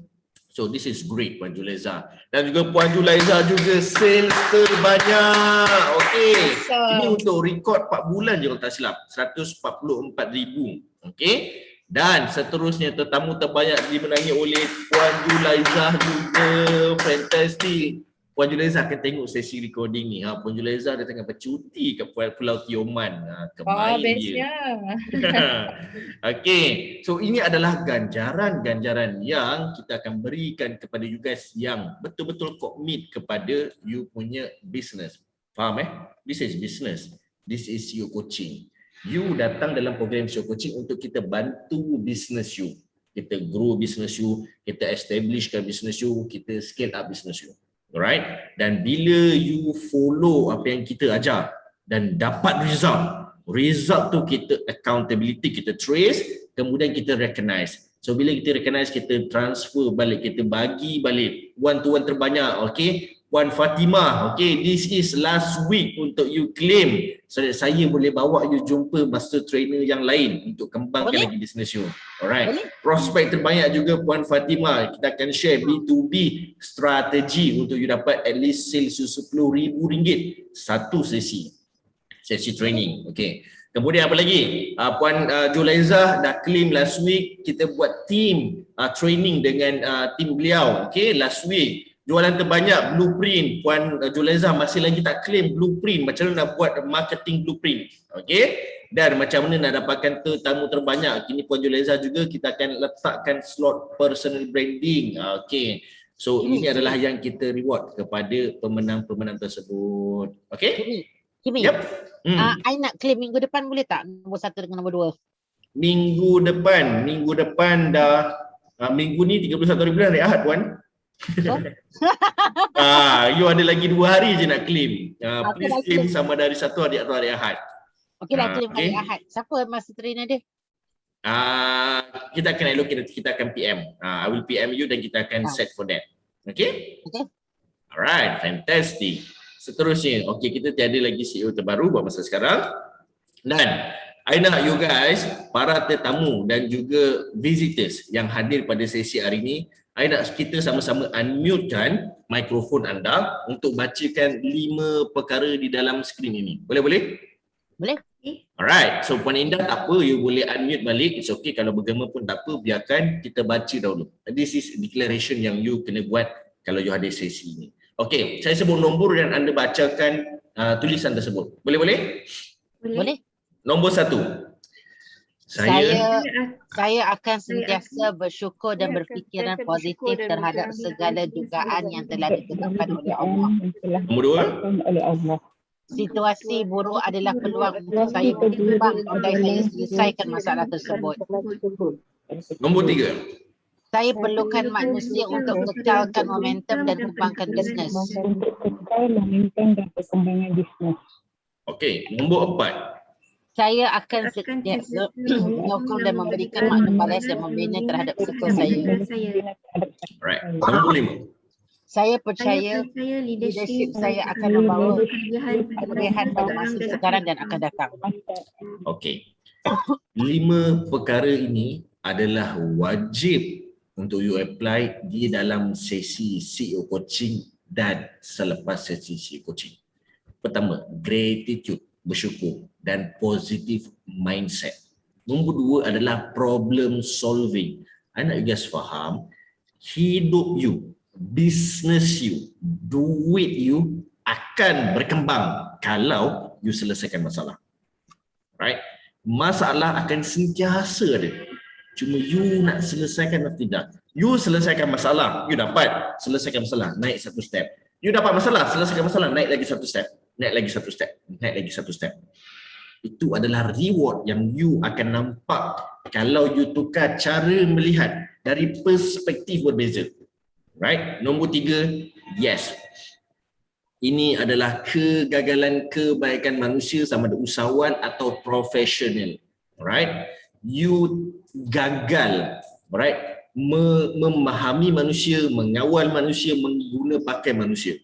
Speaker 2: So this is great Puan Julaiza. Dan juga Puan Julaiza juga sales terbanyak. Okey. Ini untuk rekod 4 bulan je kalau tak silap. 144,000. Okey. Dan seterusnya tetamu terbanyak dimenangi oleh Puan Julaiza juga. Fantastic. Puan Julaiza akan tengok sesi recording ni. Puan Julaiza dia tengah bercuti ke Pulau Tioman. Kemain dia. Okey. So ini adalah ganjaran-ganjaran yang kita akan berikan kepada you guys yang betul-betul komit kepada you punya business. Faham This is business. This is your coaching. You datang dalam program SEO coaching untuk kita bantu business you. Kita grow business you, kita establishkan business you, kita scale up business you. Alright? Dan bila you follow apa yang kita ajar dan dapat result tu kita accountability, kita trace, kemudian kita recognize. So bila kita recognize, kita transfer balik, kita bagi balik one to one terbanyak. Okay, Puan Fatimah, okay, this is last week untuk you claim so that saya boleh bawa you jumpa master trainer yang lain untuk kembangkan lagi bisnes you. Alright. Prospek terbanyak juga Puan Fatimah, kita akan share B2B strategi untuk you dapat at least sales RM10,000 satu sesi training. Okay. Kemudian apa lagi? Puan Julaiza dah claim last week, kita buat team training dengan team beliau. Okay, last week. Jualan terbanyak blueprint. Puan Julaiza masih lagi tak claim blueprint. Macam mana nak buat marketing blueprint. Okay. Dan macam mana nak dapatkan tetamu terbanyak. Kini Puan Julaiza juga kita akan letakkan slot personal branding. Okay. So ini adalah yang kita reward kepada pemenang-pemenang tersebut. Okay.
Speaker 1: Kimi,
Speaker 2: yep.
Speaker 1: I nak claim minggu depan boleh tak? Nombor 1 dengan nombor 2.
Speaker 2: Minggu depan dah minggu ni 31 hari bulan hari Ahad Puan. You ada lagi 2 hari je nak claim. Please claim sama dari 1 hari atau hari Ahad.
Speaker 1: Okey dah claim hari Ahad. Siapa master trainer dia?
Speaker 2: Kita akan allocate, kita akan PM. I will PM you dan kita akan set for that. Okay? Alright, fantastic. Seterusnya, okay, kita tiada lagi CEO terbaru buat masa sekarang. Dan I nak you guys, para tetamu dan juga visitors yang hadir pada sesi hari ini, I nak kita sama-sama unmute-kan mikrofon anda untuk bacakan 5 perkara di dalam skrin ini. Boleh?
Speaker 1: Boleh.
Speaker 2: Alright, so Puan Indah tak apa, you boleh unmute balik. It's okay, kalau bergema pun tak apa, biarkan kita baca dahulu. This is declaration yang you kena buat kalau you hadir sesi ini. Okey, saya sebut nombor dan anda bacakan tulisan tersebut. Boleh?
Speaker 1: Boleh.
Speaker 2: Nombor 1.
Speaker 1: Saya akan sentiasa bersyukur dan berfikiran positif terhadap segala dugaan yang telah ditetapkan oleh Allah.
Speaker 2: Nombor 2.
Speaker 1: Situasi buruk adalah peluang untuk saya berkembang andai saya selesaikan masalah tersebut.
Speaker 2: Nombor 3.
Speaker 1: Saya perlukan manusia untuk kekalkan momentum dan kembangkan bisnes.
Speaker 2: Okey, nombor 4.
Speaker 1: Saya akan sentiasa menyokong dan memberikan makna balas yang membina terhadap circle saya.
Speaker 2: Alright. Nombor 5.
Speaker 1: Saya percaya leadership saya akan membawa kelebihan pada masa sekarang dan akan datang.
Speaker 2: Okey. 5 perkara ini adalah wajib untuk you apply di dalam sesi CEO coaching dan selepas sesi CEO coaching. Pertama, gratitude, bersyukur dan positive mindset. Nombor 2 adalah problem solving. I nak you guys faham, hidup you, business you, duit you akan berkembang kalau you selesaikan masalah. Right? Masalah akan sentiasa ada. Cuma you nak selesaikan atau tidak. You selesaikan masalah, you dapat selesaikan masalah, naik 1 step. You dapat masalah, selesaikan masalah, naik lagi 1 step. Naik lagi 1 step, naik lagi 1 step. Itu adalah reward yang you akan nampak kalau you tukar cara melihat dari perspektif berbeza. Right? Nombor 3, yes. Ini adalah kegagalan kebaikan manusia sama ada usahawan atau profesional. Right? You gagal, right? Memahami manusia, mengawal manusia, mengguna pakai manusia.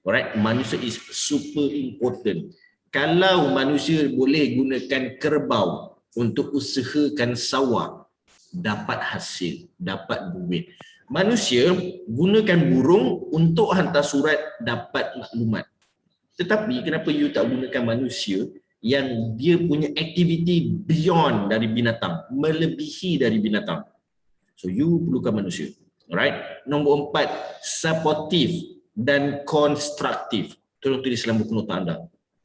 Speaker 2: Alright, manusia is super important. Kalau manusia boleh gunakan kerbau untuk usahakan sawah, dapat hasil, dapat duit. Manusia gunakan burung untuk hantar surat, dapat maklumat. Tetapi kenapa you tak gunakan manusia yang dia punya aktiviti beyond dari binatang, melebihi dari binatang? So you perlukan manusia. Alright. Nombor 4, supportive dan konstruktif. Tolong tulis dalam buku nota anda.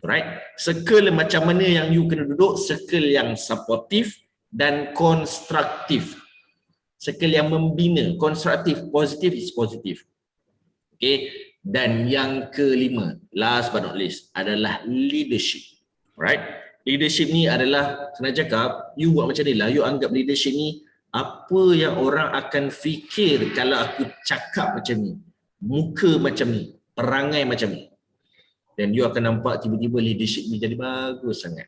Speaker 2: Alright. Circle macam mana yang you kena duduk, circle yang supportive dan konstruktif. Circle yang membina, konstruktif, positif is positif. Okay. Dan yang kelima, last but not least, adalah leadership. Right? Leadership ni adalah, senang cakap, you buat macam ni lah, you anggap leadership ni apa yang orang akan fikir kalau aku cakap macam ni, muka macam ni, perangai macam ni. Dan you akan nampak tiba-tiba leadership ni jadi bagus sangat.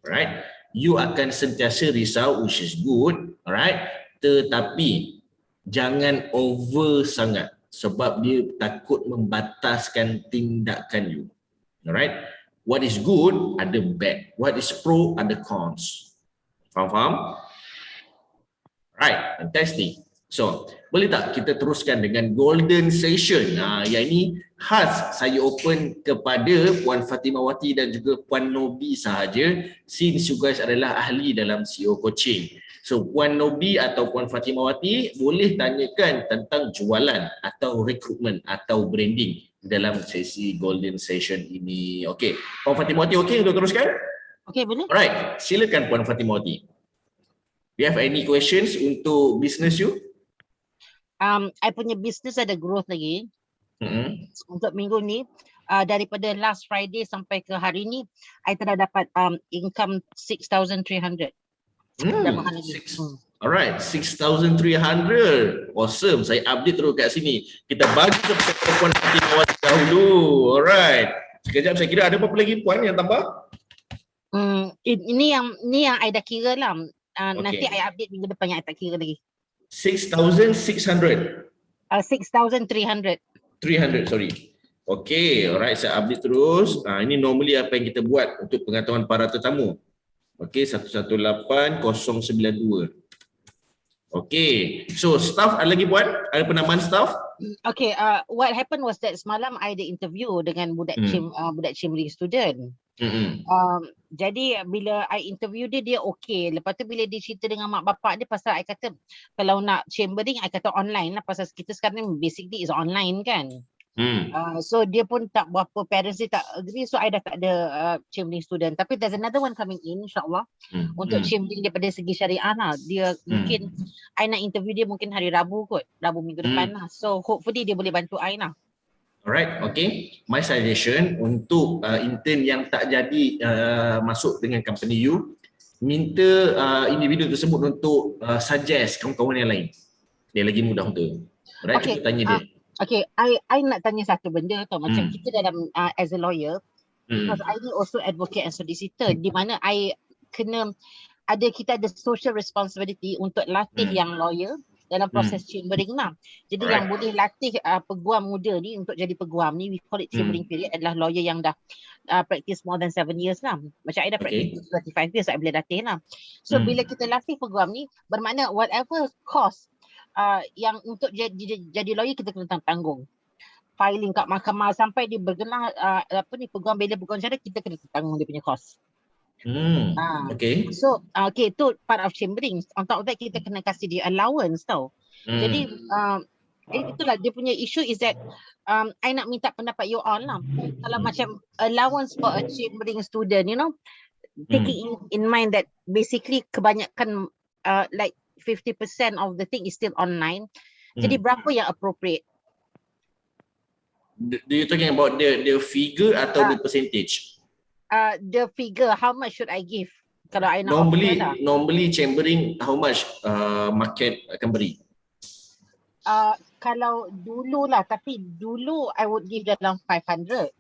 Speaker 2: Right? You akan sentiasa risau, which is good. Alright? tetapi jangan over sangat sebab dia takut membataskan tindakan you. Alright? What is good ada bad, what is pro ada cons. Faham? Right, fantastic. So, boleh tak kita teruskan dengan golden session? Yang ini khas saya open kepada Puan Fatimawati dan juga Puan Nobi sahaja, since you guys adalah ahli dalam CEO coaching. So, Puan Nobi atau Puan Fatimawati boleh tanyakan tentang jualan atau recruitment atau branding dalam sesi golden session ini. Okey, Puan Fatimawati okey untuk teruskan?
Speaker 1: Okey, boleh.
Speaker 2: Alright, silakan Puan Fatimawati. Do you have any questions untuk business you?
Speaker 1: I punya business ada growth lagi. Untuk minggu ni, daripada last Friday sampai ke hari ni, I telah dapat income 6,300.
Speaker 2: Alright, 6,300. Awesome. Saya update terus kat sini. Kita bagi kepada Puan Fatimawati dahulu. Alright. Sekejap, saya kira ada apa lagi Puan yang tambah?
Speaker 1: Ini yang I dah kira lah. Nanti I update minggu depan yang I tak kira lagi.
Speaker 2: 6,600.
Speaker 1: 6,300.
Speaker 2: 300, sorry. Okay, alright, saya update terus. Ini normally apa yang kita buat untuk pengetahuan para tetamu. Okay, 118092. Okay, so staff ada lagi Puan? Ada penambahan staff?
Speaker 1: Okay, what happened was that semalam I ada interview dengan budak Chimring student. Jadi bila I interview dia okay. Lepas tu bila dia cerita dengan mak bapak dia pasal I kata kalau nak chambering I kata online lah pasal kita sekarang basically is online kan. So dia pun tak berapa, parents dia tak agree, so I dah tak ada chambering student. Tapi there's another one coming in insyaAllah untuk chambering daripada segi syariah lah. Dia mungkin I nak interview dia mungkin hari Rabu kot, Rabu minggu depan lah. So hopefully dia boleh bantu I lah.
Speaker 2: Alright, okay. My suggestion untuk intern yang tak jadi masuk dengan company you, minta individu tersebut untuk suggest kawan-kawan yang lain. Dia lagi mudah untuk. Alright,
Speaker 1: Okay,
Speaker 2: kita tanya dia.
Speaker 1: Okay, I nak tanya satu benda tau. Macam kita dalam as a lawyer, because I ni also advocate and solicitor, di mana I kena kita ada social responsibility untuk latih yang lawyer dalam proses chambering lah. Jadi yang boleh latih peguam muda ni untuk jadi peguam ni, we call it chambering period, adalah lawyer yang dah practice more than 7 years lah. Macam I dah practice 35 years, I boleh latih lah. So bila kita latih peguam ni, bermakna whatever cost yang untuk jadi lawyer kita kena tanggung. Filing kat mahkamah sampai dia bergelar peguam bela peguam cara, kita kena tanggung dia punya cost.
Speaker 2: Okay.
Speaker 1: So tu part of chambering. On top of that kita kena kasih dia allowance tau. Jadi itulah dia punya issue is that I nak minta pendapat you all lah. Kalau macam allowance for a chambering student, you know, taking in mind that basically kebanyakan like 50% of the thing is still online. Jadi berapa yang appropriate?
Speaker 2: Do you talking about the figure atau the percentage?
Speaker 1: The figure, how much should I give? Kalau I nak
Speaker 2: normally chambering, how much market akan beri?
Speaker 1: Kalau dulu lah, tapi dulu I would give dalam 500.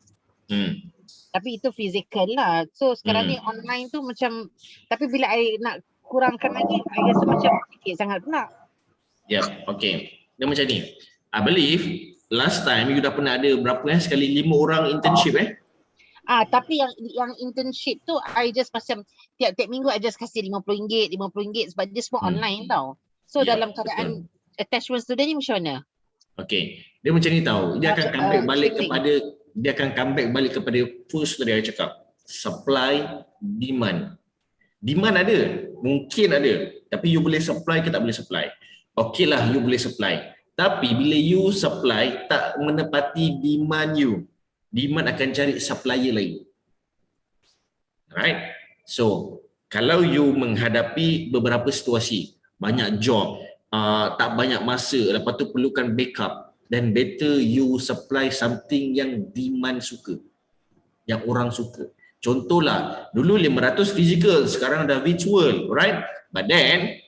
Speaker 1: Tapi itu physical lah. So sekarang ni online tu macam, tapi bila I nak kurangkan lagi, I rasa macam sikit sangat pula.
Speaker 2: Okay. Dia macam ni. I believe last time you dah pernah ada berapa sekali 5 orang internship
Speaker 1: Tapi yang internship tu I just macam tiap-tiap minggu I just kasih RM50 sebab dia semua online tau. So dalam keadaan attachment student ni macam mana?
Speaker 2: Okay, dia macam ni tau. Dia akan comeback balik kepada first tadi saya cakap, supply demand. Demand ada, mungkin ada, tapi you boleh supply ke tak boleh supply. Okay lah, you boleh supply, tapi bila you supply tak menepati demand you, demand akan cari supplier lain. Alright. So, kalau you menghadapi beberapa situasi, banyak job, tak banyak masa, lepas tu perlukan backup, then better you supply something yang demand suka, yang orang suka. Contohlah, dulu 500 physical, sekarang dah virtual, right? But then,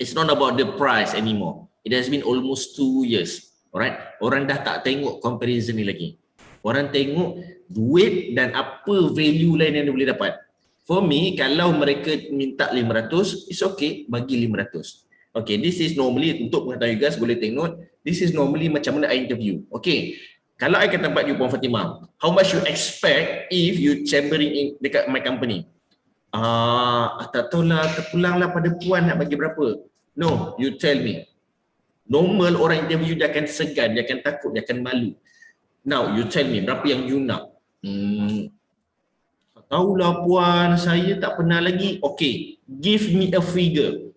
Speaker 2: it's not about the price anymore. It has been almost 2 years, alright? Orang dah tak tengok comparison ni lagi. Orang tengok duit dan apa value lain yang dia boleh dapat. For me, kalau mereka minta 500, it's okay, bagi 500. Okay, this is normally untuk pengetahuan you guys boleh take note. This is normally macam mana I interview. Okay, kalau I kat tempat you Puan Fatimah, how much you expect if you chambering in dekat my company? Tak tahulah, terpulanglah pada Puan nak bagi berapa. No, you tell me. Normal orang interview dia akan segan, dia akan takut, dia akan malu. Now you tell me berapa yang you nak. Tak tahulah Puan, saya tak pernah lagi. Okay, give me a figure.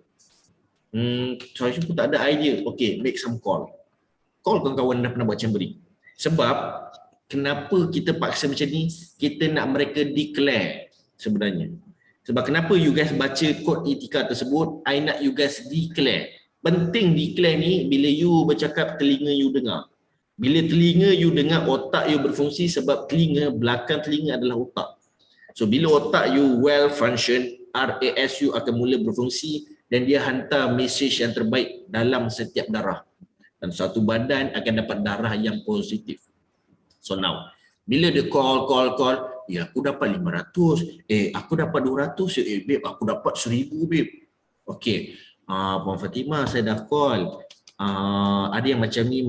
Speaker 2: Saya pun tak ada idea. Okay, make some call. Call kawan-kawan dah pernah buat chambering. Sebab kenapa kita paksa macam ni? Kita nak mereka declare sebenarnya. Sebab kenapa you guys baca kod etika tersebut, I nak you guys declare. Penting declare ni bila you bercakap telinga you dengar. Bila telinga you dengar, otak you berfungsi sebab telinga, belakang telinga adalah otak. So bila otak you well function, RAS you akan mula berfungsi dan dia hantar mesej yang terbaik dalam setiap darah. Dan satu badan akan dapat darah yang positif. So now, bila dia call, ya aku dapat 500, aku dapat 200, babe aku dapat 1000 babe. Okay, Puan Fatimah saya dah call, ada yang macam ni,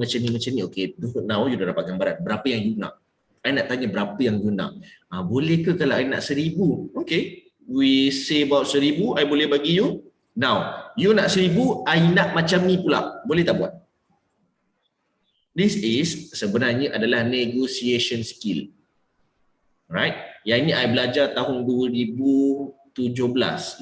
Speaker 2: okay, now you dah dapat gambaran, berapa yang you nak? I nak tanya berapa yang you nak? Boleh ke kalau I nak 1000? Okay, we say about 1000, I boleh bagi you. Now, you nak 1000, I nak macam ni pula, boleh tak buat? This is sebenarnya adalah negotiation skill. Right? Yang ini I belajar tahun 2017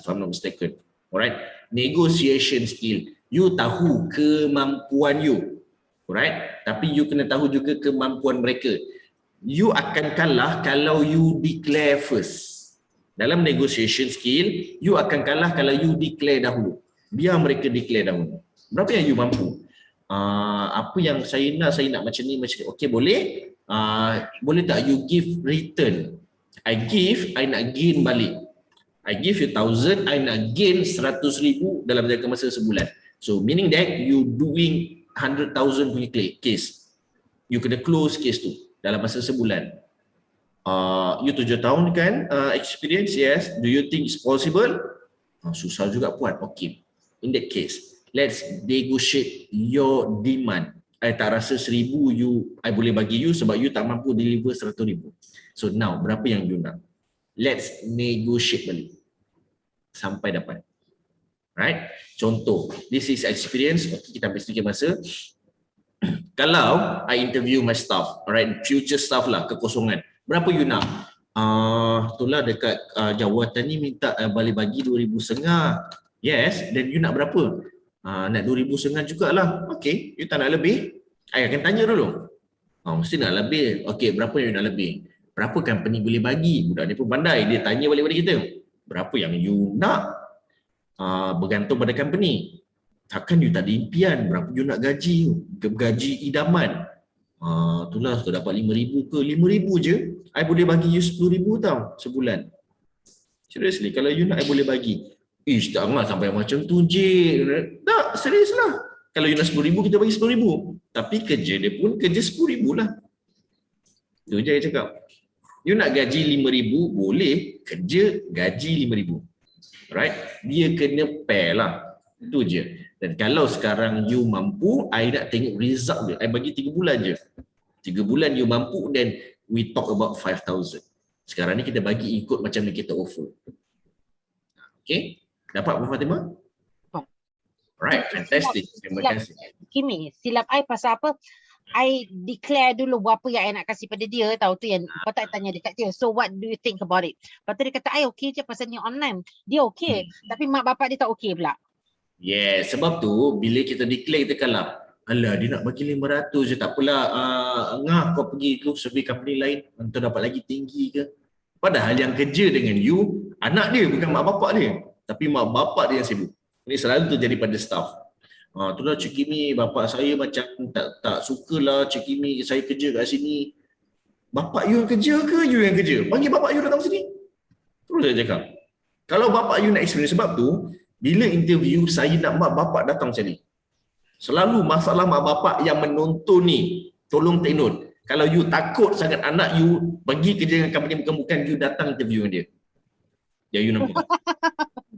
Speaker 2: if I'm not mistaken. Alright? Negotiation skill. You tahu kemampuan you. Alright? Tapi you kena tahu juga kemampuan mereka. You akan kalah kalau you declare first. Dalam negotiation skill, you akan kalah kalau you declare dahulu. Biar mereka declare dahulu. Berapa yang you mampu? Apa yang saya nak macam ni. Okay, boleh? Boleh tak you give return? I nak gain balik. I give you 1,000, I nak gain 100,000 dalam jangka masa sebulan. So meaning that you doing 100,000 punya case. You kena close case tu dalam masa sebulan. You 7 tahun kan experience, yes. Do you think it's possible? Susah juga Puan. Okay, in that case, let's negotiate your demand. I tak rasa 1000 I boleh bagi you sebab you tak mampu deliver 100,000. So now, berapa yang you nak? Let's negotiate balik sampai dapat. Right? Contoh, this is experience. Okay, kita ambil sedikit masa. Kalau I interview my staff, alright, future staff lah, kekosongan. Berapa you nak? Itulah dekat jawatan ni minta balik bagi 2,500. Yes, then you nak berapa? Nak 2,500 jugalah. Okay, you tak nak lebih? I akan tanya dulu. Mesti nak lebih. Okay, berapa yang you nak lebih? Berapa company boleh bagi? Budak ni pun pandai. Dia tanya balik pada kita. Berapa yang you nak? Bergantung pada company. Takkan you tak ada impian? Berapa you nak gaji? Gaji idaman. Itulah sudah dapat 5,000 ke? 5,000 je, I boleh bagi you 10,000 tau sebulan. Seriously, kalau you nak I boleh bagi. Jangan sampai macam tu je. Tak, serius lah. Kalau you nak 10,000, kita bagi 10,000. Tapi kerja dia pun kerja 10,000 lah. Itu je saya cakap. You nak gaji 5,000, boleh. Kerja gaji 5,000. Right? Dia kena pair lah. Itu je. Dan kalau sekarang you mampu, I nak tengok result dia. I bagi 3 bulan je. 3 bulan you mampu, then we talk about 5,000. Sekarang ni kita bagi ikut macam ni kita offer. Okay? Dapat Puan Fatimah? Right, fantastic. Terima kasih.
Speaker 1: Kimi, silap I pasal apa? I declare dulu berapa yang I nak kasih pada dia, tahu tu yang kau tak tanya dekat dia. So what do you think about it? Lepas tu dia kata, I okay je pasal ni online. Dia okay, tapi mak bapak dia tak okay pula.
Speaker 2: Yes, sebab tu bila kita declare kita kalah. Alah, dia nak bagi 500 je, tak apalah. Ngah kau pergi ke survey company lain, entah dapat lagi tinggi ke. Padahal yang kerja dengan you, anak dia bukan mak bapak dia. Tapi mak bapak dia yang sibuk. Ini selalu terjadi pada staff. Itulah Cik Kimi, bapak saya macam tak sukalah Cik Kimi, saya kerja kat sini. Bapak you yang kerja ke you yang kerja? Panggil bapak you datang sini. Terus saya cakap. Kalau bapak you nak experience, sebab tu, bila interview saya nak mak bapak datang sini. Selalu masalah mak bapak yang menonton ni, tolong take note. Kalau you takut sangat anak you pergi kerja dengan company bukan you datang interview dengan dia. Yang you nampak.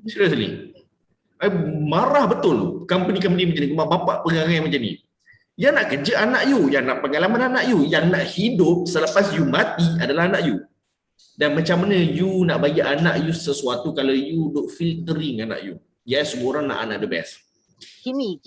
Speaker 2: Seriously. I marah betul company-company macam ni, mak bapak perangai macam ni. Yang nak kerja anak you, yang nak pengalaman anak you, yang nak hidup selepas you mati adalah anak you. Dan macam mana you nak bagi anak you sesuatu kalau you duk filtering anak you? Yes, semua orang nak anak the best.
Speaker 1: Kimi,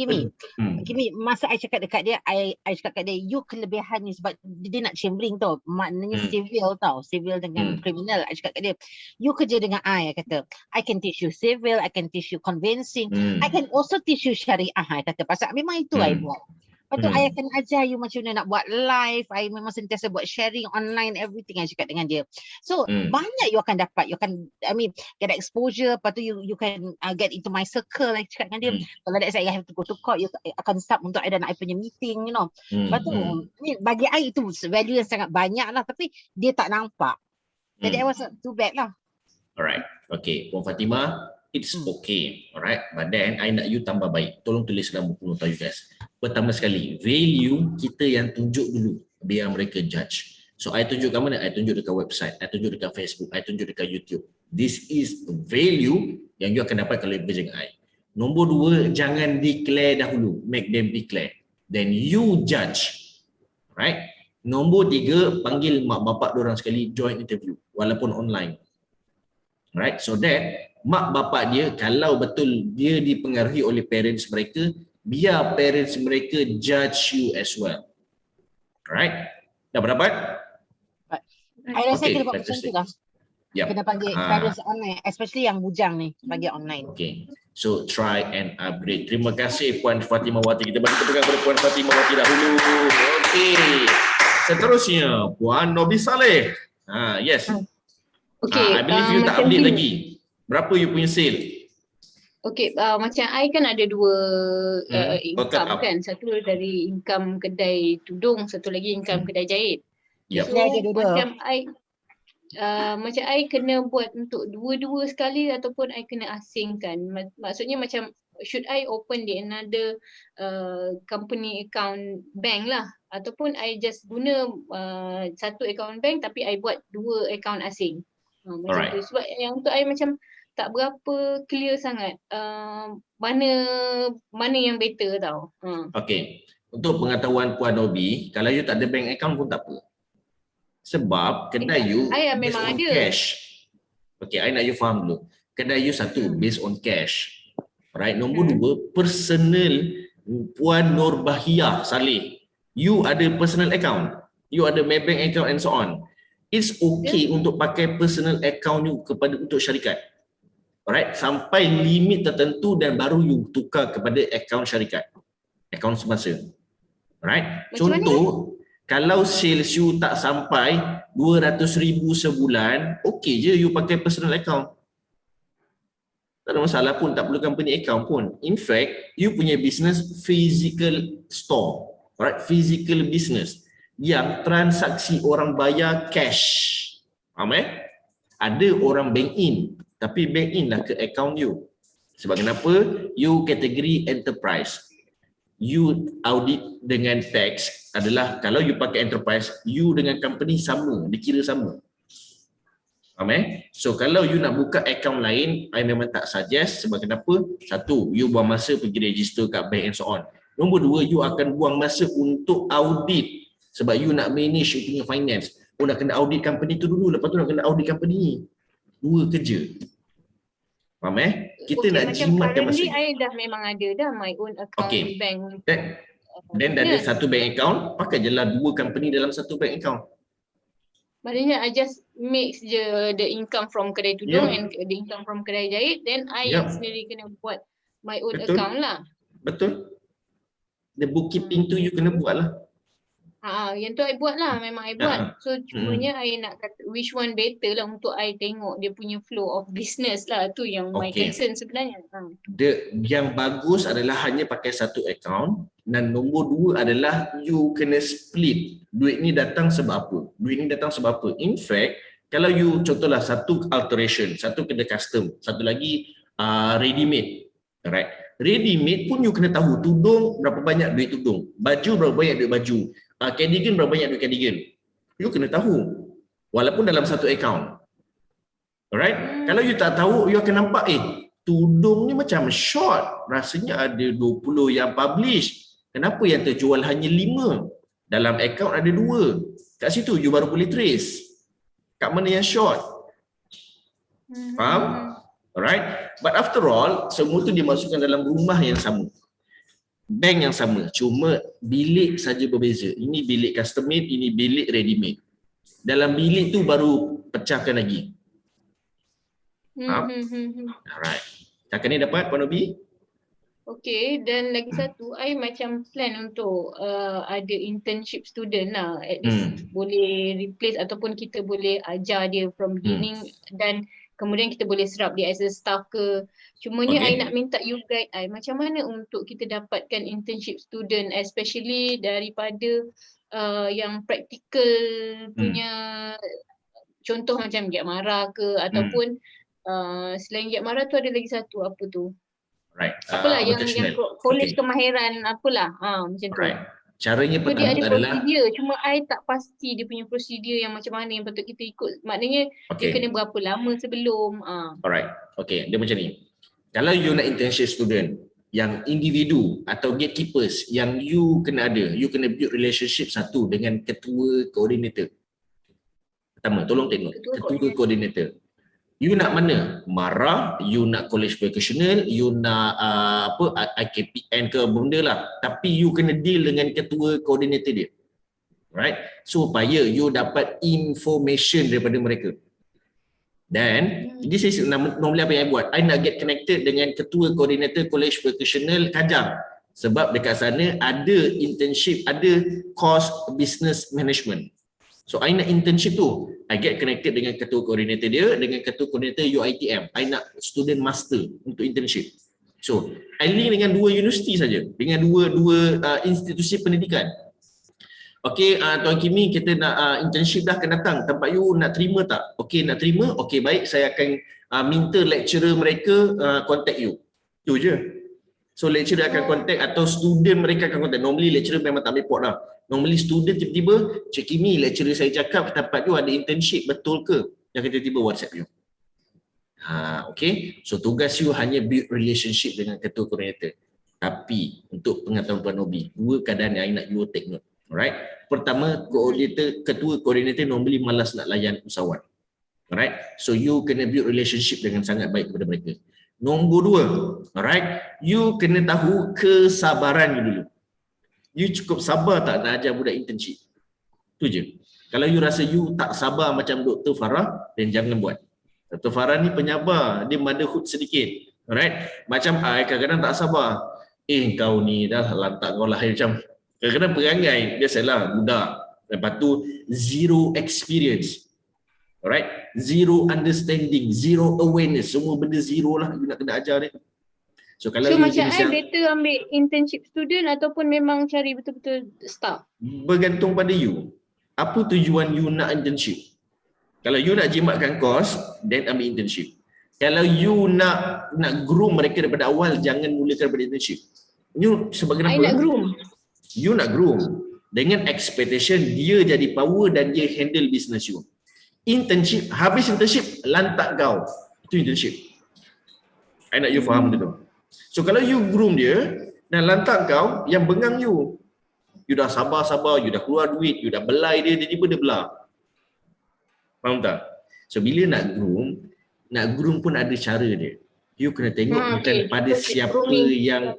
Speaker 1: masa I cakap dekat dia, I cakap kat dia, you kelebihan ni sebab dia nak chambering tau. Maknanya civil tau, civil dengan criminal. I cakap kat dia, you kerja dengan I kata, I can teach you civil, I can teach you convincing, I can also teach you syariah, I kata. Pasal memang itu I buat. Lepas tu I akan ajar you macam mana nak buat live, I memang sentiasa buat sharing online, everything I cakap dengan dia. So banyak you akan dapat, you akan, get exposure, lepas tu you can get into my circle, I cakap dengan dia. Kalau let's say I have to go to court, you akan start untuk I dan I punya meeting, you know. Lepas tu, bagi I itu value yang sangat banyak lah, tapi dia tak nampak. Jadi I was too bad lah.
Speaker 2: Alright, okay. Puan Fatimah, it's okay, alright. But then, I nak you tambah baik. Tolong tulis dalam buku nota you guys. Pertama sekali, value kita yang tunjuk dulu, biar mereka judge. So, I tunjuk kat mana? I tunjuk dekat website, I tunjuk dekat Facebook, I tunjuk dekat YouTube. This is value yang you akan dapat kalau you kerja dengan I. Nombor 2, jangan declare dahulu. Make them declare. Then you judge. Right? Nombor 3, panggil mak bapak diorang sekali join interview, walaupun online. Right? So that mak bapak dia, kalau betul dia dipengaruhi oleh parents mereka, biar parents mereka judge you as well. Right? Dah berdapat?
Speaker 1: I rasa kita buat macam tu lah.
Speaker 2: Yep.
Speaker 1: Kena panggil parents online, especially yang bujang ni, panggil online.
Speaker 2: Okay. So try and upgrade. Terima kasih Puan Fatimah Wati. Kita bagi tepukan kepada Puan Fatimah Wati dahulu. Okay. Seterusnya Puan Nobi Saleh. Yes.
Speaker 3: Okay.
Speaker 2: I believe you tak update lagi. Berapa you punya sale?
Speaker 3: Okay, macam I kan ada dua income kan. Satu dari income kedai tudung, satu lagi income kedai jahit.
Speaker 2: Yep.
Speaker 3: So macam I kena buat untuk dua-dua sekali ataupun I kena asingkan. Maksudnya macam should I open di another company account bank lah, ataupun I just guna satu account bank tapi I buat dua account asing. Macam tu. Sebab yang untuk I macam tak berapa clear sangat mana yang better tau.
Speaker 2: Okay. Untuk pengetahuan Puan Nobi, kalau you tak ada bank account pun tak apa. Sebab kedai you based on cash. Okay, I nak you faham dulu. Kedai you satu based on cash. Right. Nombor 2, personal Puan Norbahiyah Saleh. You ada personal account. You ada Maybank account and so on. It's okay untuk pakai personal account you untuk syarikat. Alright, sampai limit tertentu dan baru you tukar kepada akaun syarikat, akaun semasa. Alright, contoh kalau sales you tak sampai 200,000 sebulan, okey je you pakai personal account. Tak ada masalah pun, tak perlu company account pun. In fact, you punya business physical store, alright, physical business yang transaksi orang bayar cash. Faham Ada orang bank in, tapi bank in lah ke account you. Sebab kenapa? You kategori enterprise. You audit dengan tax adalah kalau you pakai enterprise, you dengan company sama, dikira sama. Faham So kalau you nak buka account lain, I memang tak suggest. Sebab kenapa? Satu, you buang masa pergi register kat bank and so on. Nombor 2, you akan buang masa untuk audit. Sebab you nak manage you punya finance. Nak kena audit company tu dulu, lepas tu nak kena audit company ni. Dua kerja. Faham Kita nak jimatkan masa.
Speaker 3: I dah memang ada dah my own account bank.
Speaker 2: Then dah ada satu bank account, pakai je lah dua company dalam satu bank account.
Speaker 3: Maknanya I just mix je the income from kedai tudung and the income from kedai jahit, then I sendiri kena buat my own account lah.
Speaker 2: Betul. The bookkeeping tu you kena buat lah.
Speaker 3: Yang tu I buat lah, memang I buat. So cumanya I nak kata which one better lah untuk I tengok dia punya flow of business lah. Tu yang my concern sebenarnya.
Speaker 2: Yang bagus adalah hanya pakai satu account, dan nombor 2 adalah you kena split. Duit ni datang sebab apa? Duit ni datang sebab apa? In fact, kalau you contohlah satu alteration, satu kedai custom, satu lagi ready made. Alright. Ready made pun you kena tahu tudung berapa banyak duit tudung, baju berapa banyak duit baju, cardigan berapa banyak duit cardigan. You kena tahu walaupun dalam satu account. Alright. Kalau you tak tahu, you akan nampak tudung ni macam short. Rasanya ada 20 yang publish. Kenapa yang terjual hanya 5? Dalam account ada 2. Kat situ you baru boleh trace. Kat mana yang short? Faham? Alright. But after all, semua tu dimasukkan dalam rumah yang sama. Bank yang sama. Cuma bilik saja berbeza. Ini bilik custom made, ini bilik ready made. Dalam bilik tu baru pecahkan lagi. Alright. Cakap ni dapat Puan Nobi?
Speaker 3: Okay, dan lagi satu, I macam plan untuk ada internship student lah. At least boleh replace ataupun kita boleh ajar dia from beginning dan kemudian kita boleh serap dia as a staff ke. Cumanya I nak minta you guide I macam mana untuk kita dapatkan internship student, especially daripada yang practical punya, contoh macam Giat Mara ke ataupun selain Giat Mara tu ada lagi satu, apa tu?
Speaker 2: Right.
Speaker 3: Apalah yang college kemahiran apalah. Macam tu.
Speaker 2: Right. Caranya
Speaker 3: So,
Speaker 2: pertama
Speaker 3: dia ada
Speaker 2: adalah
Speaker 3: prosedur, cuma I tak pasti dia punya prosedur yang macam mana yang patut kita ikut. Maknanya dia kena berapa lama sebelum.
Speaker 2: Alright. Okay, dia macam ni. Kalau you nak internship student yang individu atau gatekeepers yang you kena ada, you kena build relationship satu dengan ketua koordinator. Pertama, tolong tengok ketua koordinator. You nak mana? Mara, you nak college vocational, you nak IKPN ke benda lah. Tapi you kena deal dengan ketua koordinator dia. Right? Supaya you dapat information daripada mereka. Dan this is normally apa yang I buat. I nak get connected dengan ketua koordinator college vocational Kajang. Sebab dekat sana ada internship, ada course business management. So I nak internship tu, I get connected dengan ketua koordinator dia, dengan ketua koordinator UiTM. I nak student master untuk internship. So I link dengan 2 universiti saja, dengan dua institusi pendidikan. Okay, Tuan Kimi, kita nak internship dah akan datang. Tempat you nak terima tak? Okay, nak terima? Okay, baik. Saya akan minta lecturer mereka contact you. Tu je. So lecturer akan contact atau student mereka akan contact. Normally lecturer memang tak report lah. Normally student tiba-tiba, Cik Kimi, lecturer saya cakap tempat you ada internship, betul ke? Yang tiba-tiba WhatsApp you. Okay. So tugas you hanya build relationship dengan ketua koordinator. Tapi untuk pengetahuan Puan Nobi, 2 keadaan yang I nak you take note. Alright. Pertama, ketua koordinator normally malas nak layan usahawan. Alright. So you kena build relationship dengan sangat baik kepada mereka. Nombor 2, alright, you kena tahu kesabaran you dulu. You cukup sabar tak nak ajar budak internship? Tu je. Kalau you rasa you tak sabar macam Dr. Farah, then jangan buat. Dr. Farah ni penyabar, dia motherhood sedikit. Alright. Macam I kadang-kadang tak sabar. Kau ni dah lantak kau lahir macam. Kadang-kadang perangai, biasalah budak. Lepas tu zero experience. Alright, zero understanding, zero awareness, semua benda zero lah you nak kena ajar dia. So kalau
Speaker 3: macam I better ambil internship student ataupun memang cari betul-betul staff?
Speaker 2: Bergantung pada you. Apa tujuan you nak internship? Kalau you nak jimatkan kos, then ambil internship. Kalau you nak groom mereka daripada awal, jangan mulakan daripada internship. You sebagai apa?
Speaker 3: I nak groom.
Speaker 2: You nak groom dengan expectation dia jadi power dan dia handle business you. Internship, habis internship, lantak kau. Itu internship. I nak you faham benda tu. So kalau you groom dia dan lantak kau, yang bengang you. You dah sabar-sabar, you dah keluar duit, you dah belai dia, tiba-tiba dia belah. Faham tak? So bila nak groom pun ada cara dia. You kena tengok bukan pada siapa yang,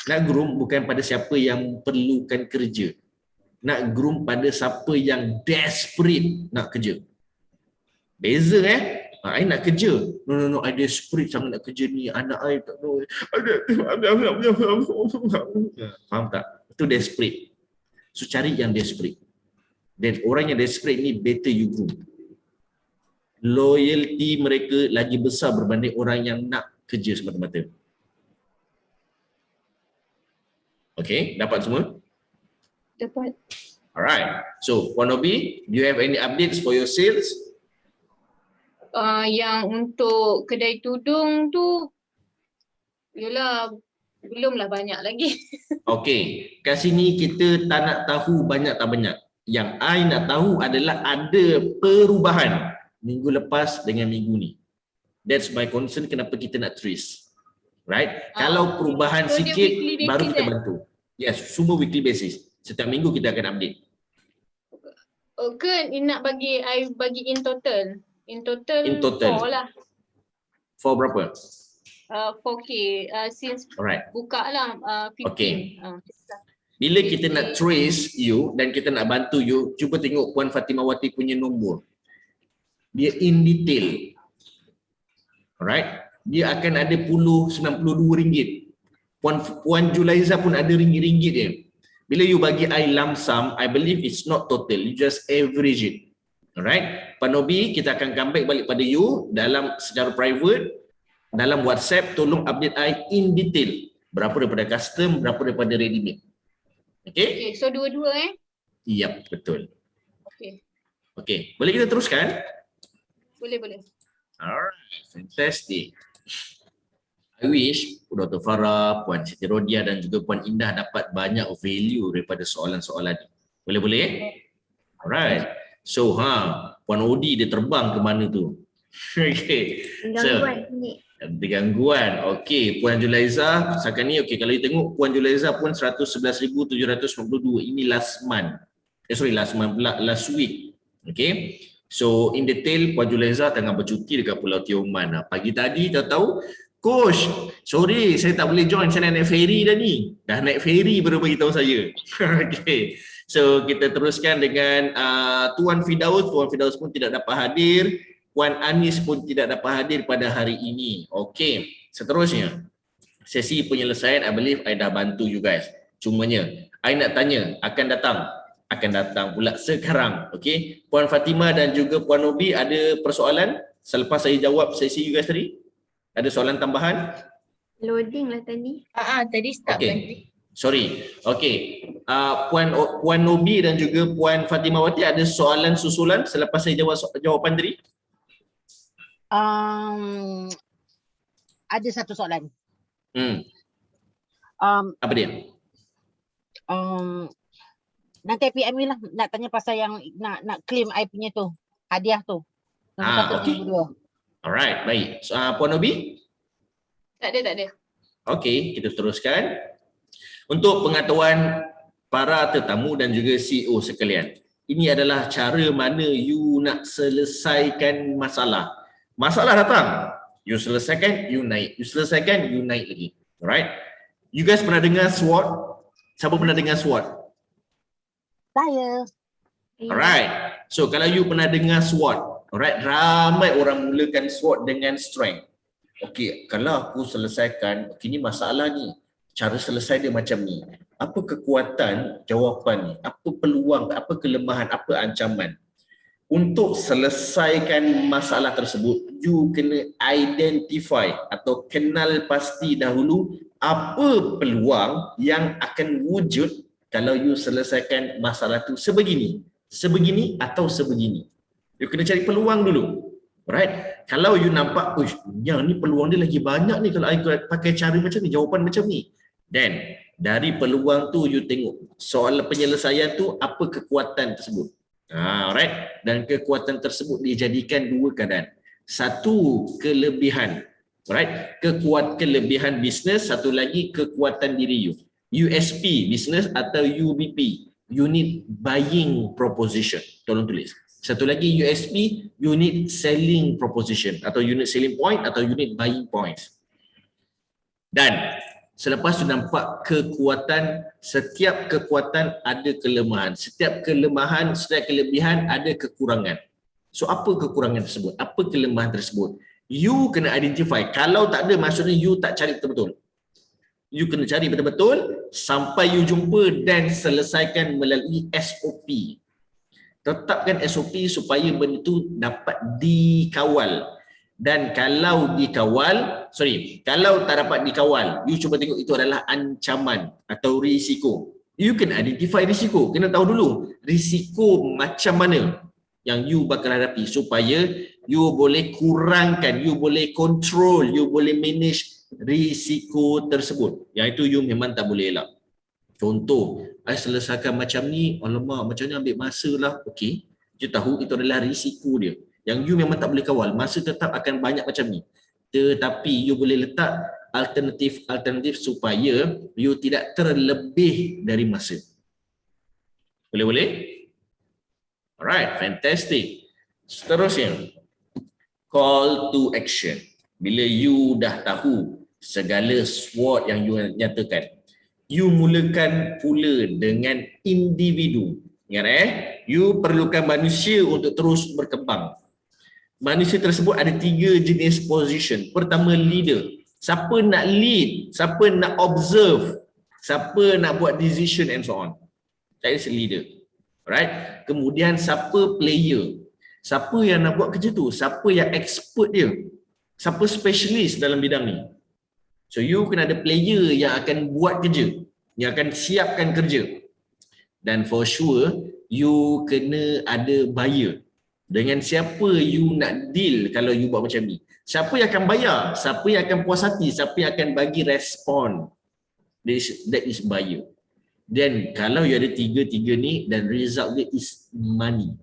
Speaker 2: nak groom bukan pada siapa yang perlukan kerja. Nak groom pada siapa yang desperate nak kerja. Beza I nak kerja. No, I desperate sangat nak kerja ni. Anak I tak tahu. Faham tak? Itu desperate. So cari yang desperate. Dan orang yang desperate ni better you groom. Loyalty mereka lagi besar berbanding orang yang nak kerja semata-mata. Okay, dapat semua?
Speaker 3: Dapat.
Speaker 2: Alright. So, Puan Nobi, do you have any updates for your sales?
Speaker 3: Yang untuk kedai tudung tu, yelah, belumlah banyak lagi.
Speaker 2: Okay, kat sini kita tak nak tahu banyak tak banyak. Yang I nak tahu adalah ada perubahan minggu lepas dengan minggu ni. That's my concern kenapa kita nak trace. Right? Kalau perubahan
Speaker 3: So dia
Speaker 2: sikit
Speaker 3: weekly
Speaker 2: baru
Speaker 3: basis,
Speaker 2: kita bantu. Yes, semua weekly basis. Setiap minggu kita akan update.
Speaker 3: Ke nak bagi in total? In total,
Speaker 2: In total.
Speaker 3: 4 lah.
Speaker 2: For berapa?
Speaker 3: 4K since
Speaker 2: Alright.
Speaker 3: buka lah 15.
Speaker 2: Okay. Bila kita nak trace you dan kita nak bantu you, cuba tengok Puan Fatimawati punya nombor. Dia in detail. Alright. Dia akan ada puluh RM92. Puan Julaiza pun ada ringgit-ringgit dia. Bila you bagi I lump sum, I believe it's not total. You just average it. Alright. Pak Nobi, kita akan come back balik pada you dalam secara private, dalam WhatsApp, tolong update I in detail. Berapa daripada custom, berapa daripada ready made. Okay?
Speaker 3: Okay, so dua-dua
Speaker 2: Yep, betul.
Speaker 3: Okay.
Speaker 2: Okay, boleh kita teruskan?
Speaker 3: Boleh.
Speaker 2: Alright, fantastic. I wish Dr. Farah, Puan Siti Rodia dan juga Puan Indah dapat banyak value daripada soalan-soalan ni. Boleh? Alright. So, Puan Odi dia terbang ke mana tu? Okay.
Speaker 4: Gangguan ni.
Speaker 2: Gangguan. Okey, Puan Julaiza sekarang ni okey, kalau you tengok Puan Julaiza pun 111,792. Ini last month. Last week. Okey. So in detail Puan Julaiza tengah bercuti dekat Pulau Tioman. Pagi tadi tahu, coach, sorry saya tak boleh join, saya nak naik ferry dah ni. Dah naik ferry baru bagi tahu saya. Okey. So kita teruskan dengan Tuan Firdaus. Tuan Firdaus pun tidak dapat hadir. Puan Anis pun tidak dapat hadir pada hari ini. Okey, seterusnya sesi penyelesaian, I believe I dah bantu you guys. Cumanya I nak tanya, akan datang pula sekarang. Okey, Puan Fatimah dan juga Puan Nobi ada persoalan selepas saya jawab sesi you guys tadi? Ada soalan tambahan?
Speaker 4: Loading lah tadi.
Speaker 3: Tadi start
Speaker 2: Okey. Sorry. Okey. Puan Nobi dan juga Puan Fatimawati ada soalan susulan selepas saya jawab jawapan tadi?
Speaker 1: Ada satu soalan.
Speaker 2: Apa dia?
Speaker 1: Nanti PM lah nak tanya pasal yang nak claim I punya tu, hadiah tu.
Speaker 2: Okey. Alright, baik. Puan Nobi?
Speaker 3: Tak ada.
Speaker 2: Okey, kita teruskan. Untuk pengetahuan para tetamu dan juga CEO sekalian, ini adalah cara mana you nak selesaikan masalah. Masalah datang, you selesaikan, you naik. You selesaikan, you naik lagi. Alright? You guys pernah dengar SWOT? Siapa pernah dengar SWOT?
Speaker 1: Saya.
Speaker 2: Alright. So kalau you pernah dengar SWOT, alright, ramai orang mulakan SWOT dengan strength. Okey, kalau aku selesaikan, ini masalah ni. Cara selesai dia macam ni. Apa kekuatan jawapan ni? Apa peluang, apa kelemahan, apa ancaman? Untuk selesaikan masalah tersebut, you kena identify atau kenal pasti dahulu apa peluang yang akan wujud kalau you selesaikan masalah tu sebegini atau sebegini. You kena cari peluang dulu. Right? Kalau you nampak, yang ni peluang dia lagi banyak ni kalau I pakai cara macam ni, jawapan macam ni. Then, dari peluang tu you tengok soal penyelesaian tu apa kekuatan tersebut. Alright, dan kekuatan tersebut dijadikan dua keadaan. Satu, kelebihan, right? Kelebihan bisnes, satu lagi kekuatan diri you. USP bisnes atau UBP, unit buying proposition. Tolong tulis. Satu lagi USP, unit selling proposition atau unit selling point atau unit buying points. Dan selepas tu nampak kekuatan, setiap kekuatan ada kelemahan. Setiap kelemahan, setiap kelebihan ada kekurangan. So apa kekurangan tersebut? Apa kelemahan tersebut? You kena identify. Kalau tak ada, maksudnya you tak cari betul-betul. You kena cari betul-betul sampai you jumpa dan selesaikan melalui SOP. Tetapkan SOP supaya benda itu dapat dikawal. Dan kalau kalau tak dapat dikawal, you cuba tengok itu adalah ancaman atau risiko. You can identify risiko. Kena tahu dulu risiko macam mana yang you bakal hadapi supaya you boleh kurangkan, you boleh control, you boleh manage risiko tersebut. Yang itu you memang tak boleh elak. Contoh, I selesaikan macam ni, alamak macam ni ambil masa lah. Okey, you tahu itu adalah risiko dia. yang you memang tak boleh kawal, masa tetap akan banyak macam ni. Tetapi you boleh letak alternatif supaya you tidak terlebih dari masa. Boleh? Alright, fantastic. Seterusnya, call to action. Bila you dah tahu segala SWOT yang you nyatakan, you mulakan pula dengan individu. Ingat you perlukan manusia untuk terus berkembang. Manusia tersebut ada 3 jenis position. Pertama, leader. Siapa nak lead, siapa nak observe, siapa nak buat decision and so on. That is a leader. Right? Kemudian siapa player? Siapa yang nak buat kerja tu? Siapa yang expert dia? Siapa specialist dalam bidang ni? So you kena ada player yang akan buat kerja, yang akan siapkan kerja. Dan for sure, you kena ada buyer. Dengan siapa you nak deal kalau you buat macam ni? Siapa yang akan bayar? Siapa yang akan puas hati? Siapa yang akan bagi respon? That is buyer. Dan kalau you ada 3 ni dan result dia is money.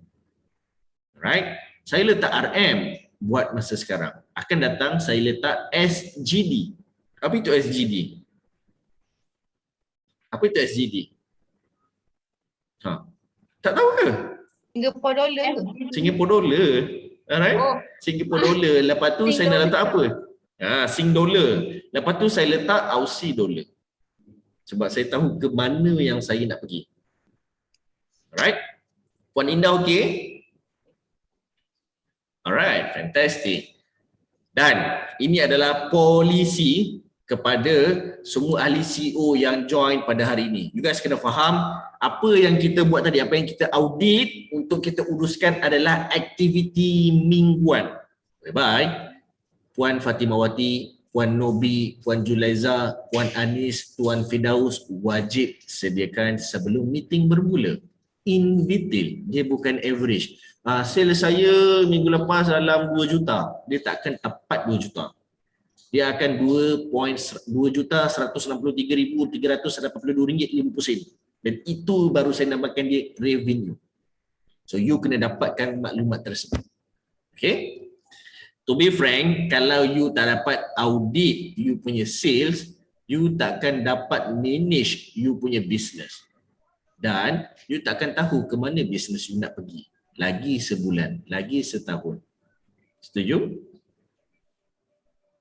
Speaker 2: Right? Saya letak RM buat masa sekarang. Akan datang saya letak SGD. Apa itu SGD? Apa itu SGD? Tak tahu ke?
Speaker 3: Singapore dollar tu.
Speaker 2: Singapore dollar. Alright? Singapore dollar. Lepas tu saya nak letak apa? Sing dollar. Lepas tu saya letak Aussie dollar. Sebab saya tahu ke mana yang saya nak pergi. Alright? Puan Indah okey? Alright, fantastic. Dan ini adalah polisi kepada semua ahli CEO yang join pada hari ini. You guys kena faham apa yang kita buat tadi, apa yang kita audit untuk kita uruskan adalah aktiviti mingguan. Bye-bye. Puan Fatimawati, Puan Nobi, Puan Julaiza, Puan Anis, Tuan Firdaus wajib sediakan sebelum meeting bermula. In detail, dia bukan average. Sales saya minggu lepas dalam 2 juta. Dia takkan tepat 2 juta. Dia akan 2,163,382 dan itu baru saya namakan dia revenue. So you kena dapatkan maklumat tersebut. Okay? To be frank, kalau you tak dapat audit you punya sales, you takkan dapat manage you punya business. Dan you takkan tahu ke mana business you nak pergi. Lagi sebulan, lagi setahun. Setuju?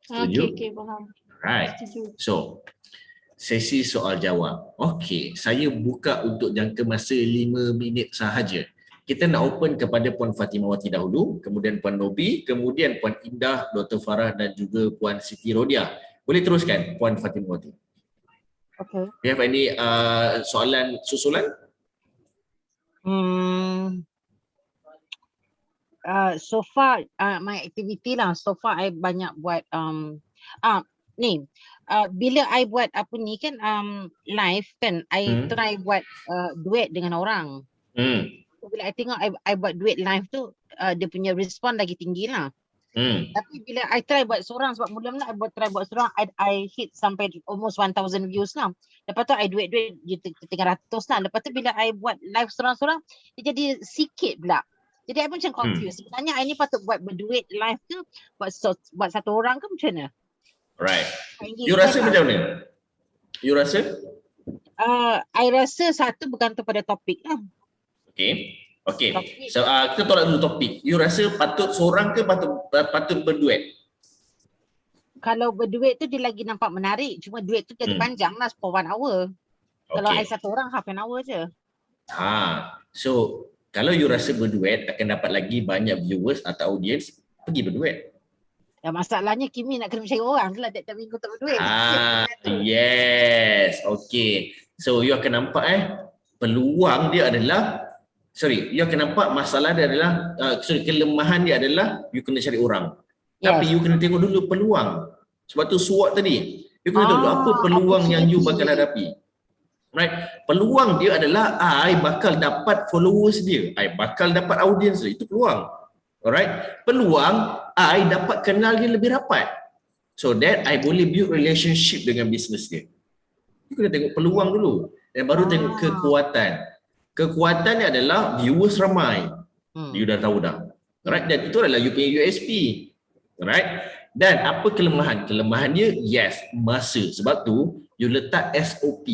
Speaker 2: Setuju?
Speaker 3: Okay, faham.
Speaker 2: Right.
Speaker 3: Setuju.
Speaker 2: So, sesi soal jawab. Okey, saya buka untuk jangka masa 5 minit sahaja. Kita nak open kepada Puan Fatimawati dahulu, kemudian Puan Nobi, kemudian Puan Indah, Dr. Farah dan juga Puan Siti Rodia. Boleh teruskan Puan Fatimawati.
Speaker 1: Okay.
Speaker 2: Do you have any soalan susulan?
Speaker 1: So far my activity lah, so far I banyak buat ni bila I buat apa ni kan live kan, I try buat duet dengan orang. Bila I tengok I buat duet live tu dia punya respon lagi tinggi lah. Tapi bila I try buat seorang, sebab mula-mula I try buat seorang, I hit sampai almost 1,000 views lah. Lepas tu I duet 300 lah. Lepas tu bila I buat live seorang-seorang, dia jadi sikit pula. Jadi I macam confused. Sebenarnya I ni patut buat berduet live ke, buat satu orang ke macam mana?
Speaker 2: Right. You rasa macam mana? You rasa?
Speaker 1: I rasa satu bergantung pada topik lah.
Speaker 2: Okay. So kita tolak dulu topik. You rasa patut seorang ke patut berduet?
Speaker 1: Kalau berduet tu dia lagi nampak menarik. Cuma duet tu jadi panjang lah for 1 hour. Kalau I satu orang half an hour je.
Speaker 2: So kalau you rasa berduet akan dapat lagi banyak viewers atau audience, pergi berduet.
Speaker 1: Ya, masalahnya Kimi nak kena mencari orang lah tiap minggu tak berduet.
Speaker 2: Yes. Okay. So you akan nampak peluang dia adalah you akan nampak masalah dia adalah kelemahan dia adalah you kena cari orang. Tapi you kena tengok dulu peluang. Sebab tu SWOT tadi. You kena tahu dulu apa peluang yang you bakal hadapi. Right? Peluang dia adalah I bakal dapat followers dia. I bakal dapat audience dia. Itu peluang. Alright? Peluang I dapat kenal dia lebih rapat. So that I boleh build relationship dengan business dia. You kena tengok peluang dulu. Dan baru tengok kekuatan. Kekuatan dia adalah viewers ramai. You dah tahu dah. Alright, dan itu adalah you punya USP. Alright. Dan apa kelemahan? Kelemahan dia, yes, masa. Sebab tu, you letak SOP.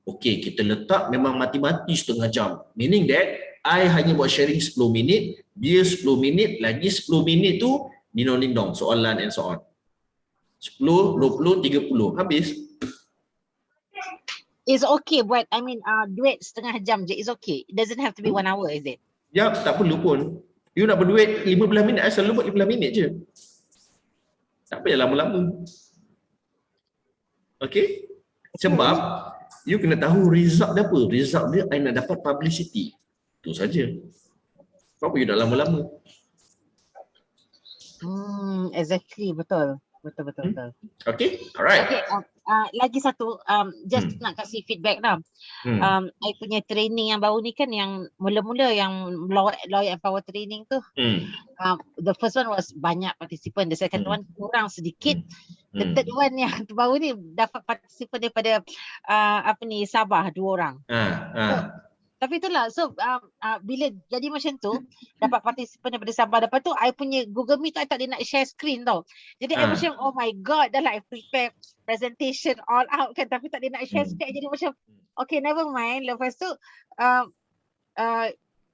Speaker 2: Okay, kita letak memang mati-mati setengah jam. Meaning that, I hanya buat sharing 10 minit, dia 10 minit, lagi 10 minit tu, dindong-dindong, soalan and so on. 10, 20, 30, habis.
Speaker 1: It's okay buat, duit setengah jam je, it's okay. It doesn't have to be 1 hour, is it?
Speaker 2: Ya, tak perlu pun. You nak berduit 15 minit, I selalu buat 15 minit je. Tak payah lama-lama. Okay? Sebab you kena tahu result dia apa. Result dia I nak dapat publicity. Itu saja. Kenapa you nak lama-lama?
Speaker 1: Exactly, betul. Betul.
Speaker 2: Okay? Alright.
Speaker 1: Okay, lagi satu, just nak kasih feedback dah. I punya training yang baru ni kan, yang mula-mula yang lawyer and power training tu, the first one was banyak participant, the second one kurang sedikit, the third one yang baru ni dapat participant daripada Sabah 2 orang. Tapi itulah, so bila jadi macam tu, dapat participant daripada Sabah, lepas tu I punya Google Meet tu I tak ada nak share screen tau. Jadi I macam, oh my god, dah lah I prepare presentation all out kan, tapi tak ada nak share screen. Jadi macam, okay, never mind. Lepas tu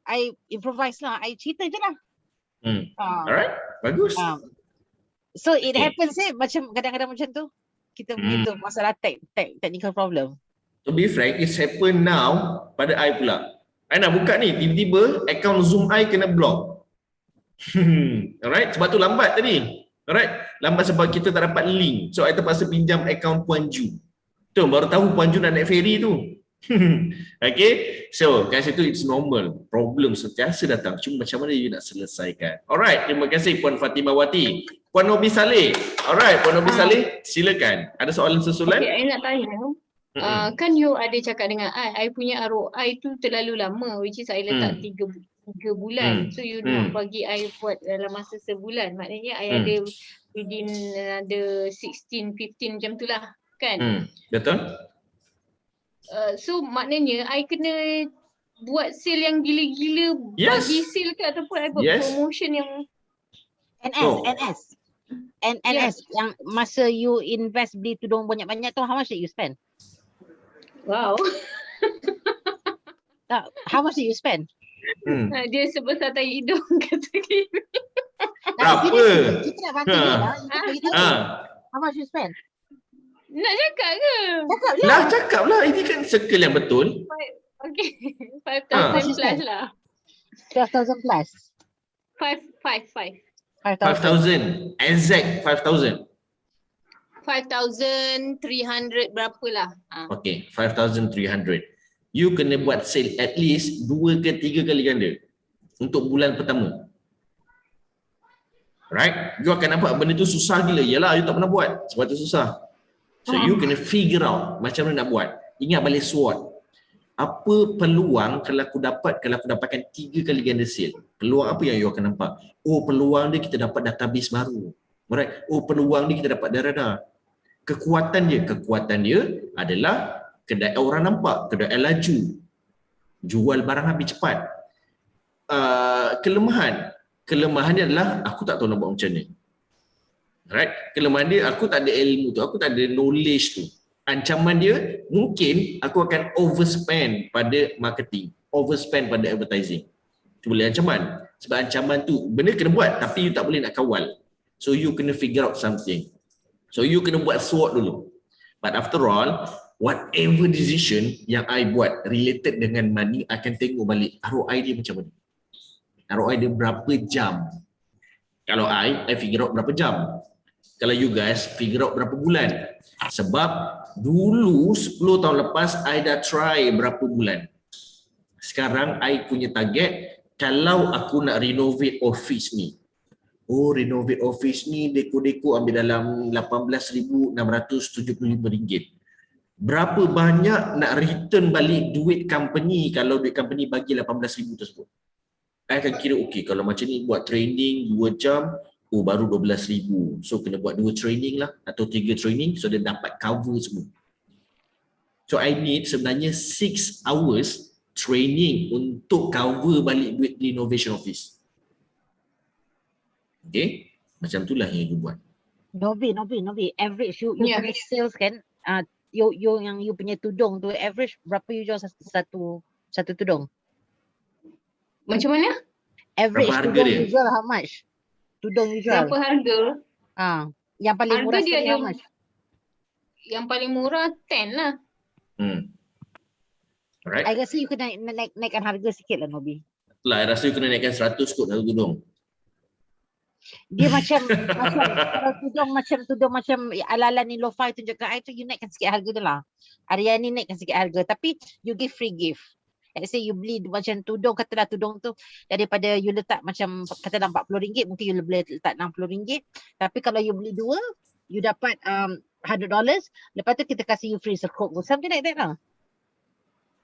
Speaker 1: I improvise lah, I cerita je lah.
Speaker 2: Alright, bagus.
Speaker 1: So it happens macam kadang-kadang macam tu. Kita begitu, masalah technical problem.
Speaker 2: To be frank, it's happen now pada I pula. I nak buka ni, tiba-tiba account Zoom I kena block. Alright, sebab tu lambat tadi. Alright, lambat sebab kita tak dapat link. So I terpaksa pinjam account Puan Ju. Tu baru tahu Puan Ju nak naik ferry tu. Okay, so kat situ it's normal. Problem sentiasa datang. Cuma macam mana you nak selesaikan. Alright, terima kasih Puan Fatimawati. Puan Nobi Saleh. Alright, Puan Nobi Saleh, silakan. Ada soalan susulan?
Speaker 3: Okay, I nak tanya. Kan you ada cakap dengan I punya ROI tu terlalu lama, which is I letak 3 bulan. So you nak bagi I buat dalam masa sebulan. Maknanya I ada within ada 16, 15 macam tu lah kan?
Speaker 2: Betul.
Speaker 3: So maknanya I kena buat sale yang gila-gila, bagi sale ke ataupun I buat promotion yang
Speaker 1: NS yang masa you invest beli tudung banyak-banyak tu, how much did you spend?
Speaker 3: Wow.
Speaker 1: How much did you spend?
Speaker 3: Dia sebesar tai hidung kata gini.
Speaker 2: Berapa?
Speaker 1: Kita nak bantu dia lah. How much you spend?
Speaker 3: Nak cakap ke?
Speaker 2: Cakap lah. Ini kan circle yang betul.
Speaker 3: Okay. 5,000 plus lah.
Speaker 1: 12,000 plus?
Speaker 2: 5,000. Exact 5,000.
Speaker 3: 5,300 berapa lah.
Speaker 2: Okay, 5,300. You kena buat sale at least 2 ke 3 kali ganda untuk bulan pertama. Right? You akan nampak benda tu susah gila. Yalah, you tak pernah buat. Sebab tu susah. So you kena figure out macam mana nak buat. Ingat balik SWOT. Apa peluang kalau aku dapatkan 3 kali ganda sale? Peluang apa yang you akan nampak? Oh, peluang dia kita dapat database baru. Alright. Oh, peluang dia kita dapat darah. Kekuatan dia adalah kedai orang nampak, kedai laju, jual barang habis cepat. Kelemahan dia adalah aku tak tahu nak buat macam ni. Right? Kelemahan dia aku tak ada ilmu tu, aku tak ada knowledge tu. Ancaman dia mungkin aku akan overspend pada marketing, overspend pada advertising. Itu boleh ancaman. Sebab ancaman tu benda kena buat tapi you tak boleh nak kawal. So you kena figure out something. So you kena buat SWOT dulu. But after all, whatever decision yang I buat related dengan money, I akan tengok balik ROI dia macam mana. ROI dia berapa jam. Kalau I figure out berapa jam. Kalau you guys figure out berapa bulan. Sebab dulu 10 tahun lepas I dah try berapa bulan. Sekarang I punya target, kalau aku nak renovate office ni, renovate office ni deko-deko ambil dalam RM18,675. Berapa banyak nak return balik duit company kalau duit company bagi RM18,000 tersebut? I akan kira okey, kalau macam ni buat training 2 jam, baru RM12,000. So kena buat 2 training lah atau 3 training so dia dapat cover semua. So I need sebenarnya 6 hours training untuk cover balik duit renovation office. Okay, macam itulah yang you buat.
Speaker 1: Novi. Average you punya sales kan, you yang you punya tudung tu average berapa you jual satu tudung?
Speaker 3: Macam mana?
Speaker 1: Average
Speaker 2: Berapa harga
Speaker 1: tudung
Speaker 2: dia?
Speaker 1: you jual how much? Tudung you jual.
Speaker 3: Berapa harga?
Speaker 1: Yang paling
Speaker 3: Harga
Speaker 1: murah
Speaker 3: dia
Speaker 1: sekali
Speaker 3: ada,
Speaker 1: how much?
Speaker 3: yang paling murah 10 lah.
Speaker 2: Alright.
Speaker 1: I rasa you kena naikkan harga sikit lah Nobi.
Speaker 2: Lah, I rasa you kena naikkan 100 kot satu tudung.
Speaker 1: Dia macam kalau tudung macam ala-ala ni lo-fi tunjukkan I tu, you naikkan sikit harga tu lah. Ariani naikkan sikit harga, tapi you give free gift. Let's say you beli macam tudung, katalah tudung tu daripada you letak macam katalah RM40, mungkin you boleh letak RM60. Tapi kalau you beli dua, you dapat $100. Lepas tu kita kasih you free sekop, something like that lah.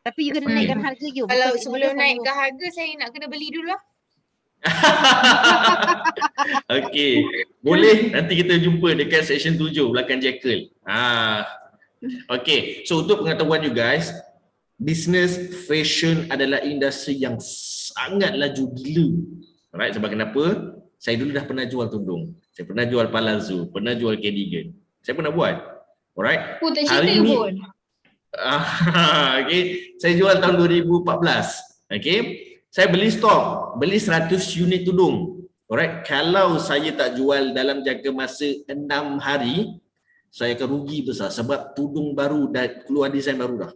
Speaker 1: Tapi you kena naikkan harga you.
Speaker 6: Kalau sebelum naikkan harga, saya nak kena beli dulu lah.
Speaker 2: Okey, boleh nanti kita jumpa dekat section 7 belakang Jekyll. Okey, so untuk pengetahuan you guys, business fashion adalah industri yang sangat laju gila. Alright, sebab kenapa? Saya dulu dah pernah jual tudung. Saya pernah jual palazzo, pernah jual cardigan. Saya pernah buat. Alright.
Speaker 3: Tak cerita pun.
Speaker 2: Okay, saya jual tahun 2014. Okay, saya beli stok, beli 100 unit tudung. Alright, kalau saya tak jual dalam jangka masa 6 hari, saya akan rugi besar sebab tudung baru dah keluar, desain baru dah.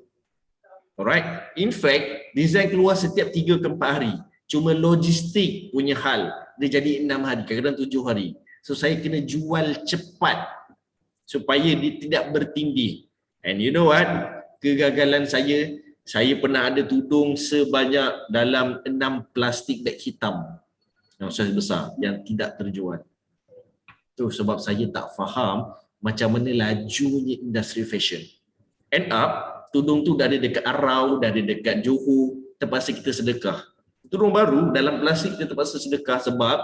Speaker 2: Alright, in fact, desain keluar setiap 3 ke 4 hari. Cuma logistik punya hal, dia jadi 6 hari, kadang-kadang 7 hari. So saya kena jual cepat supaya dia tidak bertindih. And you know what? Kegagalan saya pernah ada tudung sebanyak dalam 6 plastik beg hitam yang saiz besar yang tidak terjual. Tu sebab saya tak faham macam mana lajunya industri fashion. End up, tudung tu dah ada dekat Arau, dah ada dekat Johor, terpaksa kita sedekah. Tudung baru dalam plastik kita terpaksa sedekah sebab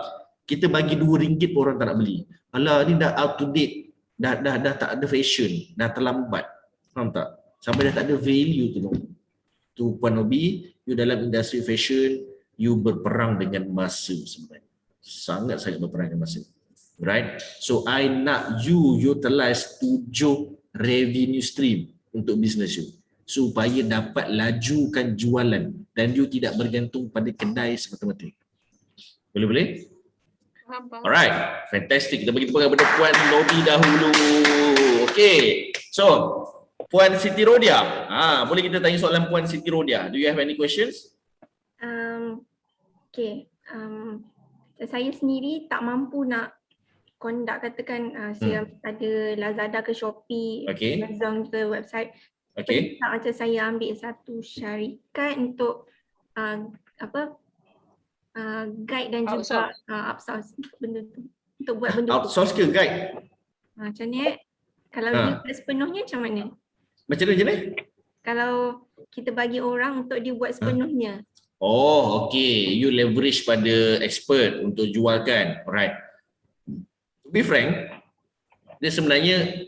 Speaker 2: kita bagi RM2 orang tak nak beli. Alah, ni dah out to date, dah tak ada fashion, dah terlambat. Faham tak? Sampai dah tak ada value tu. Tu Puan Nobi, you dalam industri fashion, you berperang dengan masa sebenarnya. Sangat-sangat berperang dengan masa. Right? So I nak you utilize 7 revenue stream untuk business you supaya dapat lajukan jualan dan you tidak bergantung pada kedai semata-mata. Boleh-boleh? Alright, fantastic. Kita bagi tepuk kepada Puan Nobi dahulu. Okay, so Puan Siti Rodia, boleh kita tanya soalan Puan Siti Rodia. Do you have any questions?
Speaker 4: Saya sendiri tak mampu nak conduct, katakan saya ada Lazada ke Shopee, Amazon ke website.
Speaker 2: Okay.
Speaker 4: Macam saya ambil satu syarikat untuk guide dan juga outsource benda tu, untuk buat benda tu.
Speaker 2: Outsource ke guide?
Speaker 4: Macam ni, kalau dia buat sepenuhnya macam mana?
Speaker 2: Macam mana?
Speaker 4: Kalau kita bagi orang untuk dia buat sepenuhnya.
Speaker 2: Oh, okay. You leverage pada expert untuk jualkan. Alright. To be frank, dia sebenarnya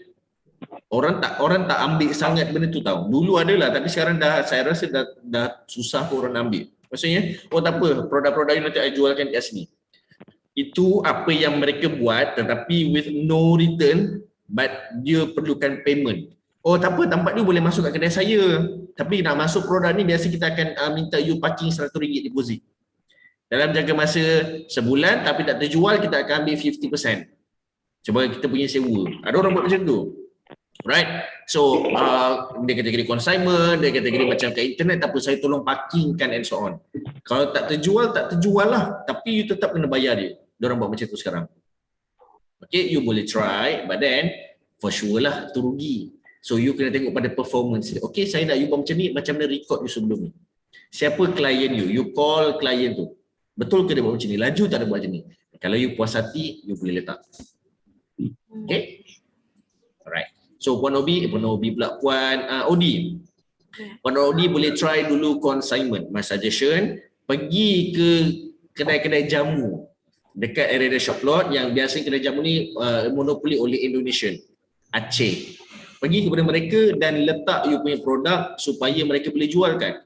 Speaker 2: orang tak ambil sangat benda tu tahu. Dulu adalah, tapi sekarang saya rasa dah susah pun orang ambil. Maksudnya, tak apa, produk-produk yang nanti saya jualkan kat sini. Itu apa yang mereka buat, tetapi with no return, but dia perlukan payment. Tak apa, tempat dia boleh masuk kat kedai saya. Tapi nak masuk produk ni, biasa kita akan minta you parking RM100 deposit. Dalam jangka masa sebulan, tapi tak terjual, kita akan ambil 50%. Sebab kita punya sewa. Ada orang buat macam tu. Right? So, dia kategori consignment, dia kategori macam kat internet, tak apa, saya tolong parkingkan and so on. Kalau tak terjual lah. Tapi you tetap kena bayar dia. Dia orang buat macam tu sekarang. Okay, you boleh try, but then, for sure lah, tu rugi. So you kena tengok pada performance. Okay, saya nak you buat macam ni, macam mana record you sebelum ni. Siapa klien you? You call klien tu. Betul ke dia buat macam ni? Laju tak ada buat macam ni? Kalau you puas hati, you boleh letak. Okay? Alright. So Puan Odi pula, Puan Odi. Puan Odi boleh try dulu consignment. My suggestion, pergi ke kedai-kedai jamu dekat area shop lot yang biasa kedai jamu ni monopoli oleh Indonesian, Aceh. Pergi kepada mereka dan letak you punya produk supaya mereka boleh jualkan.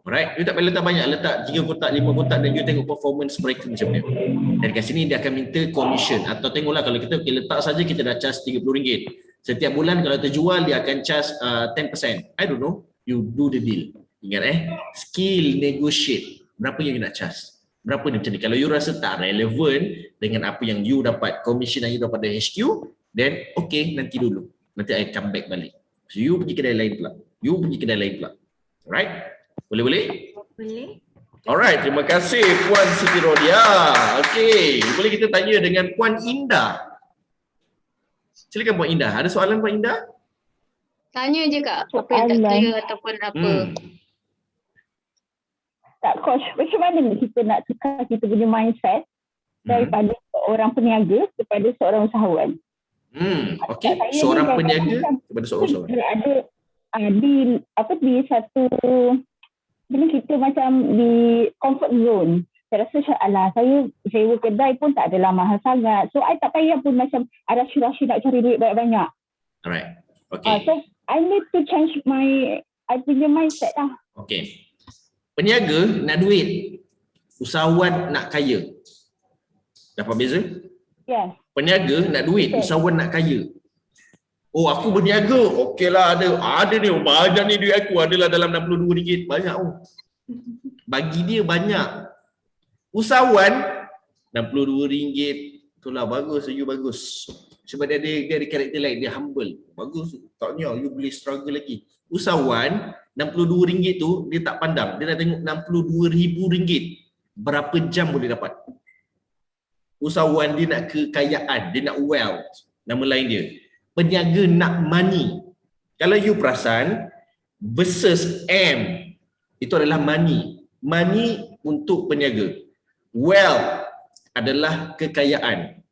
Speaker 2: Alright, you tak payah letak banyak, letak 3 kotak, 5 kotak dan you tengok performance mereka macam mana. Dan kat sini dia akan minta commission atau tengoklah kalau kita letak saja kita dah charge RM30. Setiap bulan kalau terjual dia akan charge 10%. I don't know, you do the deal. Ingat skill negotiate. Berapa yang you nak charge? Berapa ni macam ni? Kalau you rasa tak relevan dengan apa yang you dapat, commission yang you dapat dari HQ, then okay, nanti dulu. Nanti I come back balik. So you pergi kedai lain pula. You pergi kedai lain pula. Alright? Boleh?
Speaker 4: Boleh.
Speaker 2: Alright, terima kasih Puan Siti Rodia. Okey, boleh kita tanya dengan Puan Indah. Silakan Puan Indah. Ada soalan Puan Indah?
Speaker 3: Tanya je Kak, apa yang tak clear ataupun apa.
Speaker 5: Tak, Coach, macam mana kita nak tukar kita punya mindset daripada seorang peniaga kepada seorang usahawan?
Speaker 2: Okey, seorang peniaga kepada seorang usahawan. Di satu, bila kita macam di comfort zone, saya rasa saya sewa kedai pun tak adalah mahal sangat. So I tak payah pun macam rush nak cari duit banyak-banyak. Alright. Okay.
Speaker 5: So I need to change I punya mindset lah.
Speaker 2: Okay. Peniaga nak duit, usahawan nak kaya. Dapat beza?
Speaker 5: Yes.
Speaker 2: Peniaga nak duit, usahawan nak kaya. Oh, aku berniaga. Okeylah, ada ni banyak ni duit aku adalah dalam RM62. Banyak bagi dia banyak. Usahawan RM62. Itulah bagus, you bagus. Sebab dia ada karakter lain, dia humble. Bagus. Taknya you boleh struggle lagi. Usahawan RM62 tu dia tak pandang. Dia nak tengok RM62,000 berapa jam boleh dapat. Usahawan dia nak kekayaan, dia nak wealth. Nama lain dia. Peniaga nak money. Kalau you perasan, versus M itu adalah money. Money untuk peniaga. Wealth adalah kekayaan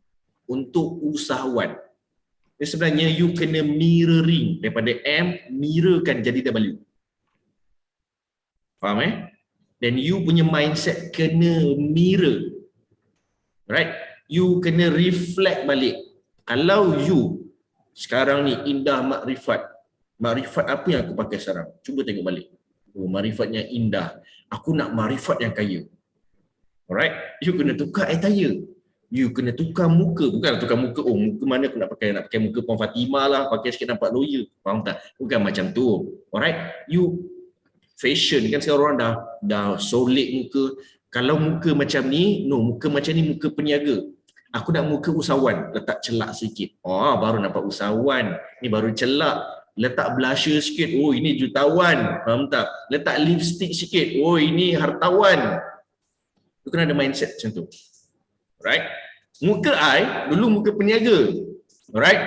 Speaker 2: untuk usahawan. Jadi sebenarnya you kena mirroring daripada M, mirrorkan jadi W. Faham Dan you punya mindset kena mirror. Right? You kena reflect balik. Kalau you sekarang ni Indah Makrifat. Makrifat apa yang aku pakai sekarang? Cuba tengok balik. Oh, makrifatnya Indah. Aku nak makrifat yang kaya. Alright? You kena tukar attire. You kena tukar muka. Bukanlah tukar muka. Oh, muka mana aku nak pakai? Nak pakai muka Puan Fatimah lah. Pakai sikit nampak lawyer. Faham tak? Bukan macam tu. Alright? You fashion kan sekarang orang dah solid muka. Kalau muka macam ni, muka macam ni muka peniaga. Aku nak muka usahawan, letak celak sikit. Baru nampak usahawan. Ni baru celak. Letak blusher sikit. Oh, ini jutawan. Faham tak? Letak lipstick sikit. Oh, ini hartawan. Tu kena ada mindset macam tu. Right? Muka I, dulu muka peniaga. Alright?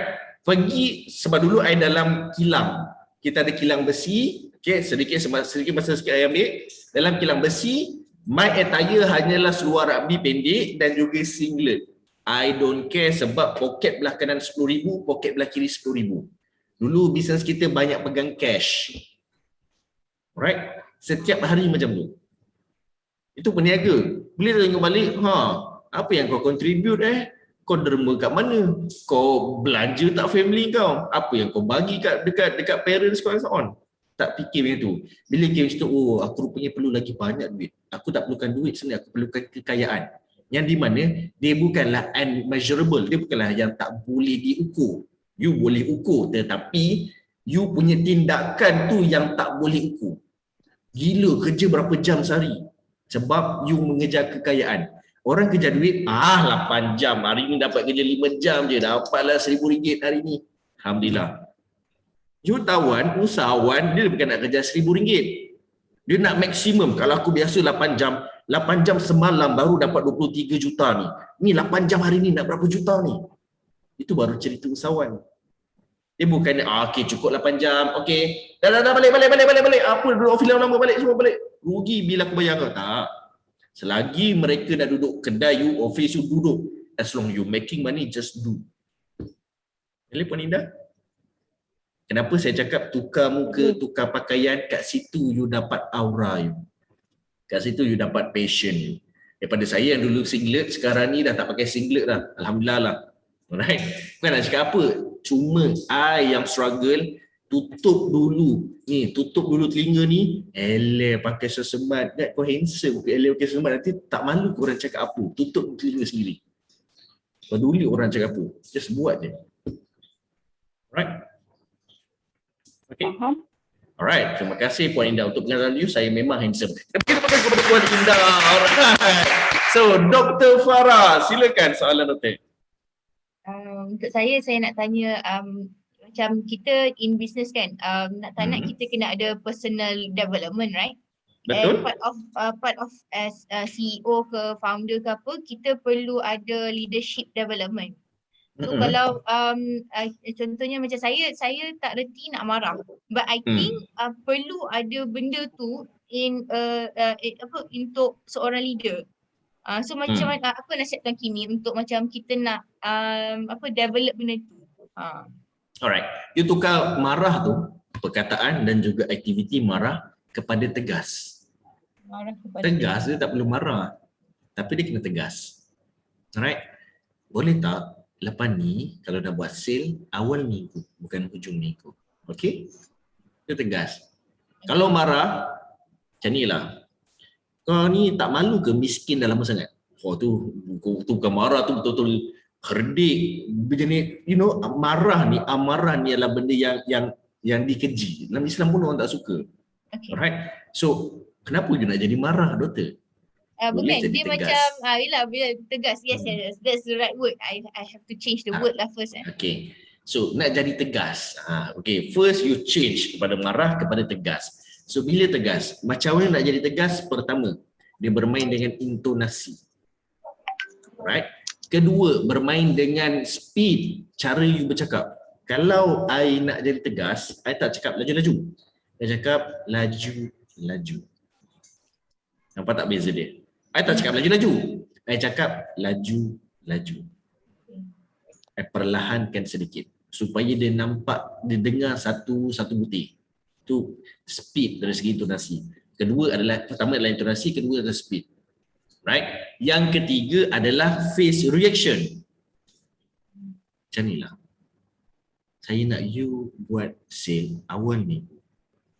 Speaker 2: Pergi, sebab dulu I dalam kilang. Kita ada kilang besi. Okay, sedikit masa sikit I ambil. Dalam kilang besi, my attire hanyalah seluar rugby pendek dan juga singlet. I don't care sebab poket belah kanan RM10,000, poket belah kiri RM10,000. Dulu bisnes kita banyak pegang cash. Alright? Setiap hari macam tu. Itu peniaga. Boleh tengok balik, apa yang kau contribute Kau derma kat mana? Kau belanja tak family kau? Apa yang kau bagi dekat parents kau and so on? Tak fikir macam tu. Bila fikir macam tu, aku rupanya perlu lagi banyak duit. Aku tak perlukan duit sebenarnya, aku perlukan kekayaan. Yang di mana dia bukanlah unmeasurable, dia bukanlah yang tak boleh diukur. You boleh ukur, tetapi you punya tindakan tu yang tak boleh ukur. Gila kerja berapa jam sehari sebab you mengejar kekayaan. Orang kerja duit 8 jam, hari ni dapat kerja 5 jam je, dapatlah RM1,000 hari ni. Alhamdulillah. Jutawan, usahawan, dia bukan nak kerja RM1,000. Dia nak maksimum. Kalau aku biasa 8 jam semalam baru dapat 23 juta ni. Ni 8 jam hari ni nak berapa juta ni? Itu baru cerita usahawan. Dia bukan okey cukup 8 jam. Okey. Dah balik. Apa duduk office lama balik semua balik. Rugi bila aku bayar kau. Tak. Selagi mereka nak duduk kedai you, office you duduk. As long you making money, just do. Boleh Puan Indah? Kenapa saya cakap tukar muka, tukar pakaian, kat situ you dapat aura you. Kat situ you dapat passion you. Daripada saya yang dulu singlet, sekarang ni dah tak pakai singlet dah. Alhamdulillah lah. Alright. Bukan nak cakap apa. Cuma I yang struggle, tutup dulu. Ni, tutup dulu telinga ni. Eleh, pakai sesemat. Dad, kau handsome. Eleh, pakai sesemat. Nanti tak malu korang cakap apa. Tutup telinga sendiri. Peduli orang cakap apa. Just buat je. Alright? Okay. Alright. Terima kasih Puan Indah untuk pengenalan you. Saya memang handsome. Terima kasih kepada Puan Indah. Alright. So, Dr. Farah. Silakan soalan Dr.
Speaker 6: Untuk saya nak tanya macam kita in business kan, nak kita kena ada personal development, right?
Speaker 2: Betul.
Speaker 6: And part of as CEO ke founder ke apa, kita perlu ada leadership development. So kalau contohnya macam saya tak reti nak marah, but I think perlu ada benda tu untuk seorang leader. So macam mana, apa nasihat Tuan Kimi untuk macam kita nak develop benda tu?
Speaker 2: Alright, you tukar marah tu, perkataan dan juga aktiviti marah kepada tegas. Tegas dia tak perlu marah, tapi dia kena tegas. Alright, boleh tak lepas ni kalau dah buat sale awal minggu bukan hujung minggu. Okay, dia tegas. Kalau marah macam ni lah, kau ni tak malu ke miskin dah lama sangat? Oh tu bukan marah, tu betul-betul herdik. Jenis, you know, amarah ni adalah benda yang dikeji. Dalam Islam pun orang tak suka.
Speaker 6: Okay.
Speaker 2: Alright. So, kenapa you nak jadi marah, Doktor?
Speaker 6: Bukan, dia tegas. Macam yelah, bila tegas. Yes, that's the right word. I have to change the word lah first.
Speaker 2: Okay. So, nak jadi tegas. Okay, first you change kepada marah kepada tegas. So, bila tegas, macam mana nak jadi tegas? Pertama, dia bermain dengan intonasi. Right? Kedua, bermain dengan speed, cara you bercakap. Kalau I nak jadi tegas, I tak cakap laju-laju. I cakap laju-laju. Nampak tak beza dia? I tak cakap laju-laju. I cakap laju-laju. I perlahankan sedikit supaya dia nampak, dia dengar satu butir. Itu speed dari segi intonasi. Pertama adalah intonasi, kedua adalah speed. Right? Yang ketiga adalah face reaction. Macam ni lah. Saya nak you buat sale awal minggu,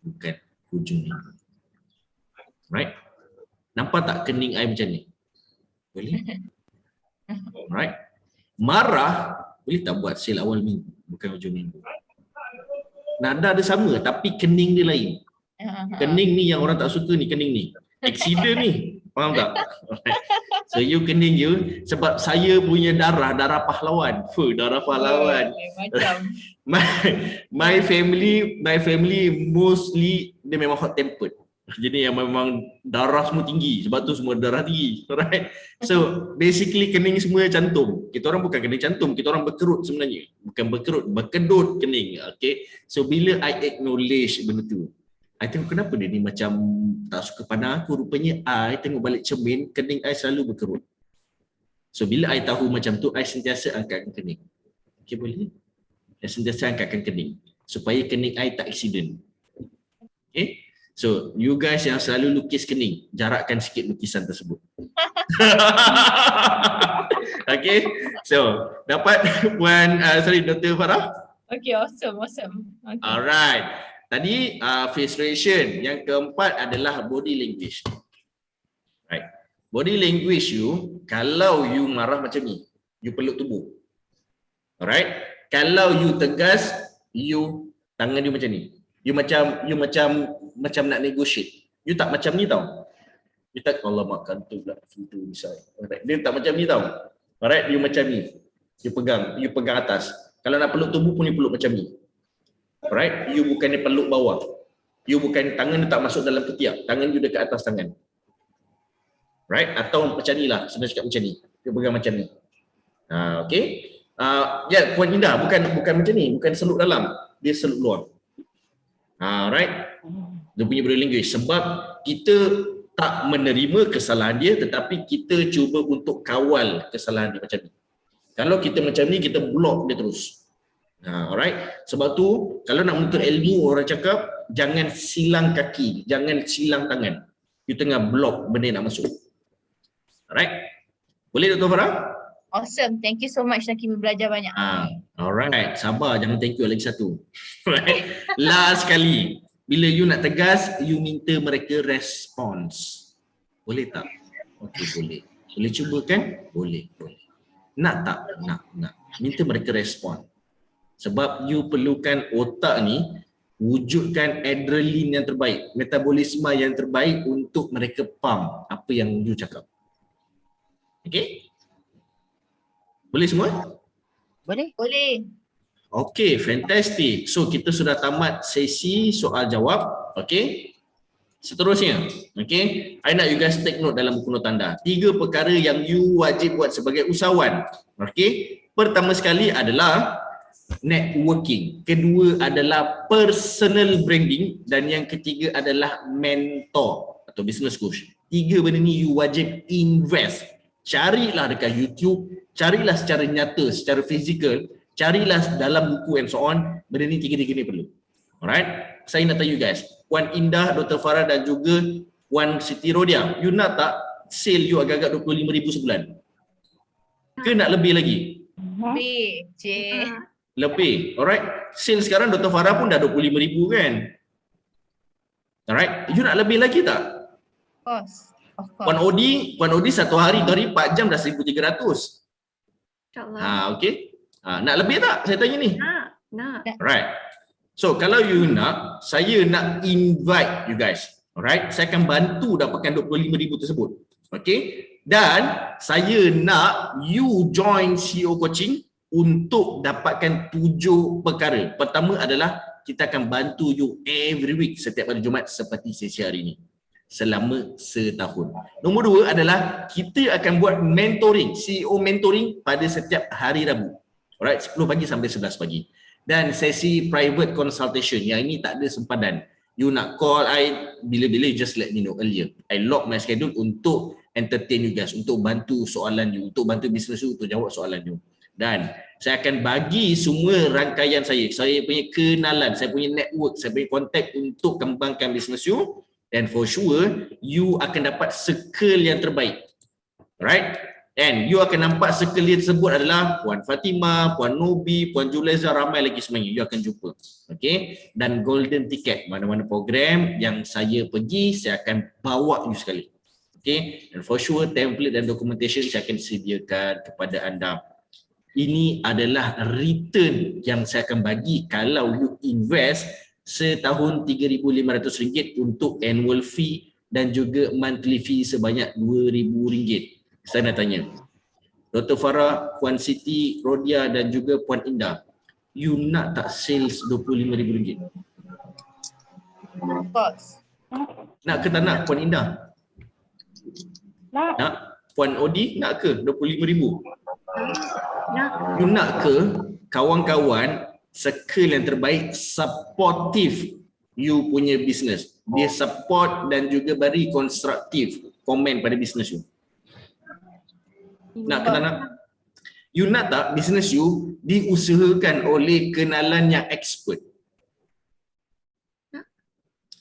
Speaker 2: bukan hujung minggu. Right? Nampak tak kening I macam ni? Boleh? Right? Marah, boleh tak buat sale awal minggu, bukan hujung minggu? Nada dia sama, tapi kening dia lain. Kening ni yang orang tak suka ni, kening ni. Accident ni. Faham tak? So you kening you sebab saya punya darah pahlawan. Darah pahlawan. My family mostly dia memang hot tempered. Jadi yang memang darah semua tinggi, sebab tu semua darah tinggi. Alright. So basically kening semua cantum. Kita orang bukan kening cantum, kita orang berkerut sebenarnya. Bukan berkerut, berkedut kening. Okay. So bila I acknowledge benda tu, I tengok kenapa dia ni macam tak suka pandang aku. Rupanya I tengok balik cermin, kening I selalu berkerut. So bila I tahu macam tu, I sentiasa angkatkan kening. Okay, boleh? I sentiasa angkatkan kening supaya kening I tak accident. Okay? So you guys yang selalu lukis kening, jarakkan sikit lukisan tersebut. Okay? So dapat Puan Dr. Farah?
Speaker 6: Okay, awesome. Okay.
Speaker 2: Alright. Tadi face reaction, yang keempat adalah body language. Right. Body language you, kalau you marah macam ni, you peluk tubuh. Alright. Kalau you tegas, you tangan you macam ni. You macam nak negotiate. You tak macam ni tau. You tak Allah makan tu pula itu misalnya. Alright. Dia tak macam ni tau. Alright, you macam ni. You pegang atas. Kalau nak peluk tubuh pun you peluk macam ni. Right, you bukannya peluk bawah. You bukan, tangan you tak masuk dalam ketiak. Tangan you dekat atas tangan. Right, atau macam ni lah. Senang cakap macam ni. You pegang macam ni. Okay. Puan Indah, bukan macam ni. Bukan seluk dalam. Dia seluk luar. Right. Dia punya body language. Sebab kita tak menerima kesalahan dia, tetapi kita cuba untuk kawal kesalahan dia macam ni. Kalau kita macam ni, kita block dia terus. Alright. Sebab tu kalau nak menuntut ilmu, orang cakap jangan silang kaki, jangan silang tangan. You tengah block benda nak masuk. Alright. Boleh Dr. Farah?
Speaker 6: Awesome. Thank you so much Nakimi, belajar banyak.
Speaker 2: Alright, sabar jangan thank you lagi satu. Right. Last kali, bila you nak tegas, you minta mereka response. Boleh tak? Okey, boleh. Boleh cuba kan? Boleh, boleh. Nak tak? Nak. Minta mereka respon. Sebab you perlukan otak ni wujudkan adrenalin yang terbaik, metabolisme yang terbaik untuk mereka pump apa yang you cakap. Okey? Boleh semua?
Speaker 1: Boleh?
Speaker 6: Boleh.
Speaker 2: Okey, fantastic. So kita sudah tamat sesi soal jawab. Okey. Seterusnya, okey. I nak you guys take note dalam buku nota anda. 3 perkara yang you wajib buat sebagai usahawan. Okey. Pertama sekali adalah networking. Kedua adalah personal branding dan yang ketiga adalah mentor atau business coach. 3 benda ni you wajib invest. Carilah dekat YouTube, carilah secara nyata, secara fizikal, carilah dalam buku and so on. Benda ni 3 ni perlu. Alright? Saya nak tanya you guys, Puan Indah, Dr. Farah dan juga Puan Siti Rodia, you nak tak sale you agak-agak 25,000 sebulan? Ke nak lebih lagi?
Speaker 6: Lebih.
Speaker 2: Lebih. Alright? Sale sekarang Dr. Farah pun dah 25,000 kan? Alright? You nak lebih lagi tak?
Speaker 6: Of course.
Speaker 2: Puan Odi satu hari 4 jam dah 1,300.
Speaker 4: InsyaAllah.
Speaker 2: Okey. Nak lebih tak? Saya tanya ni.
Speaker 4: Nak.
Speaker 2: Right. So kalau you nak, saya nak invite you guys. Alright. Saya akan bantu dapatkan 25,000 tersebut. Okey. Dan saya nak you join CEO coaching untuk dapatkan 7 perkara. Pertama adalah kita akan bantu you every week setiap hari Jumaat seperti sesi hari ini. Selama setahun. Nombor 2 adalah kita akan buat mentoring, CEO mentoring pada setiap hari Rabu. Alright, 10 pagi sampai 11 pagi. Dan sesi private consultation, yang ini tak ada sempadan. You nak call I bila-bila, just let me know earlier. I lock my schedule untuk entertain you guys, untuk bantu soalan you, untuk bantu bisnes you, untuk jawab soalan you. Dan saya akan bagi semua rangkaian saya punya kenalan, saya punya network, saya punya kontak untuk kembangkan bisnes you. And for sure, you akan dapat circle yang terbaik. Right? And you akan nampak circle yang tersebut adalah Puan Fatimah, Puan Nobi, Puan Julaiza, ramai lagi sebenarnya. You akan jumpa. Okay? Dan golden ticket, mana-mana program yang saya pergi, saya akan bawa you sekali. Okay? And for sure, template dan documentation saya akan sediakan kepada anda. Ini adalah return yang saya akan bagi kalau you invest setahun RM3,500 untuk annual fee dan juga monthly fee sebanyak RM2,000. Saya nak tanya, Dr. Farah, Puan Siti Rodia dan juga Puan Indah, you nak tak sales RM25,000?
Speaker 6: Of course.
Speaker 2: Nak ke tak nak Puan Indah? Nak. Puan Odi nak ke RM25,000?
Speaker 4: Nak.
Speaker 2: You nak ke kawan-kawan circle yang terbaik supportive you punya business? Dia support dan juga beri konstruktif komen pada business you. Nak ke tak nak? You nak tak business you diusahakan oleh kenalan yang expert?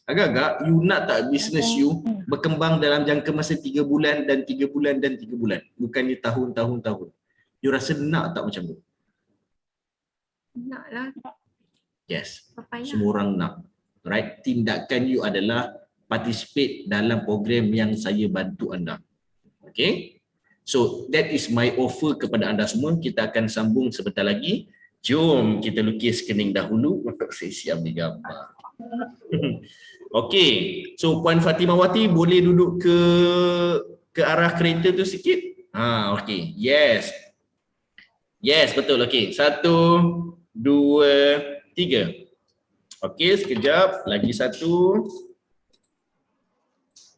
Speaker 2: Agak-agak you nak tak business you berkembang dalam jangka masa 3 bulan dan 3 bulan dan 3 bulan, bukannya tahun-tahun. You rasa nak tak macam tu?
Speaker 4: Naklah.
Speaker 2: Yes.
Speaker 4: Papaya.
Speaker 2: Semua orang nak. Right? Tindakan you adalah participate dalam program yang saya bantu anda. Okay? So that is my offer kepada anda semua. Kita akan sambung sebentar lagi. Jom kita lukis kening dahulu untuk sesi ambil gambar. Okay. So Puan Fatimawati boleh duduk ke arah kereta tu sikit. Okay. Yes. Yes, betul. Okay. 1, 2, 3. Okey, sekejap. Lagi 1.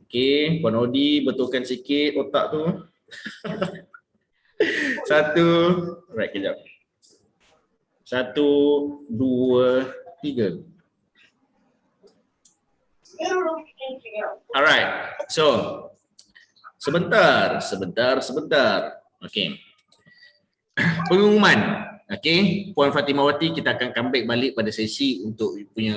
Speaker 2: Okey, Puan Odi betulkan sikit otak tu. 1. Alright, kejap. 1, 2, 3. Alright. So, sebentar. Okey. Pengumuman. Okay, Puan Fatimawati, kita akan come back balik pada sesi untuk punya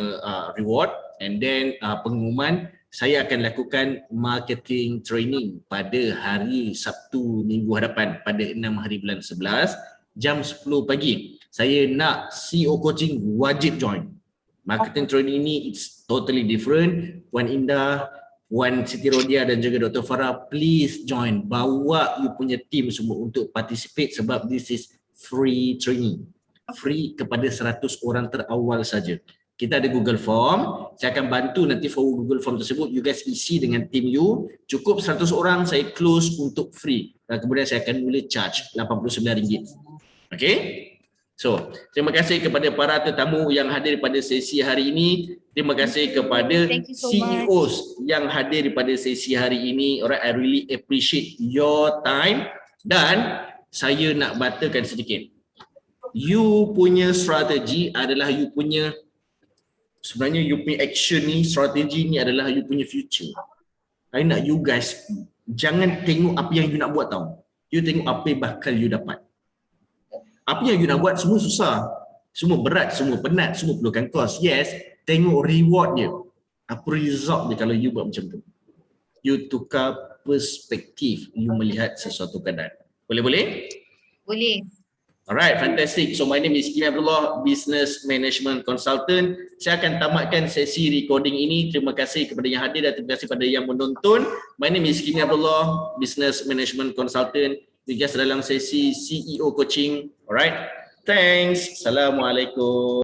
Speaker 2: reward, and then pengumuman saya akan lakukan marketing training pada hari Sabtu minggu hadapan pada 6 hari bulan 11 jam 10 pagi. Saya nak CEO coaching wajib join. Marketing training ini it's totally different. Puan Indah, Puan Siti Rodia dan juga Dr. Farah, please join. Bawa you punya team semua untuk participate sebab this is free training. Free kepada 100 orang terawal saja. Kita ada Google Form, saya akan bantu nanti forward Google Form tersebut, you guys isi dengan tim you, cukup 100 orang saya close untuk free dan kemudian saya akan mula charge RM89. Okay? So, terima kasih kepada para tetamu yang hadir pada sesi hari ini, terima kasih kepada CEOs yang hadir pada sesi hari ini. Alright, I really appreciate your time dan saya nak batalkan sedikit. You punya strategi adalah you punya sebenarnya you punya action ni, strategi ni adalah you punya future. I nak you guys jangan tengok apa yang you nak buat tau. You tengok apa yang bakal you dapat. Apa yang you nak buat semua susah. Semua berat, semua penat, semua perlukan kos. Yes, tengok reward dia. Apa result dia kalau you buat macam tu. You tukar perspektif, you melihat sesuatu keadaan. Boleh?
Speaker 6: Boleh.
Speaker 2: Alright, fantastic. So my name is Kimi Abdullah, Business Management Consultant. Saya akan tamatkan sesi recording ini. Terima kasih kepada yang hadir dan terima kasih kepada yang menonton. My name is Kimi Abdullah, Business Management Consultant. Kita dalam sesi CEO Coaching. Alright, thanks. Assalamualaikum.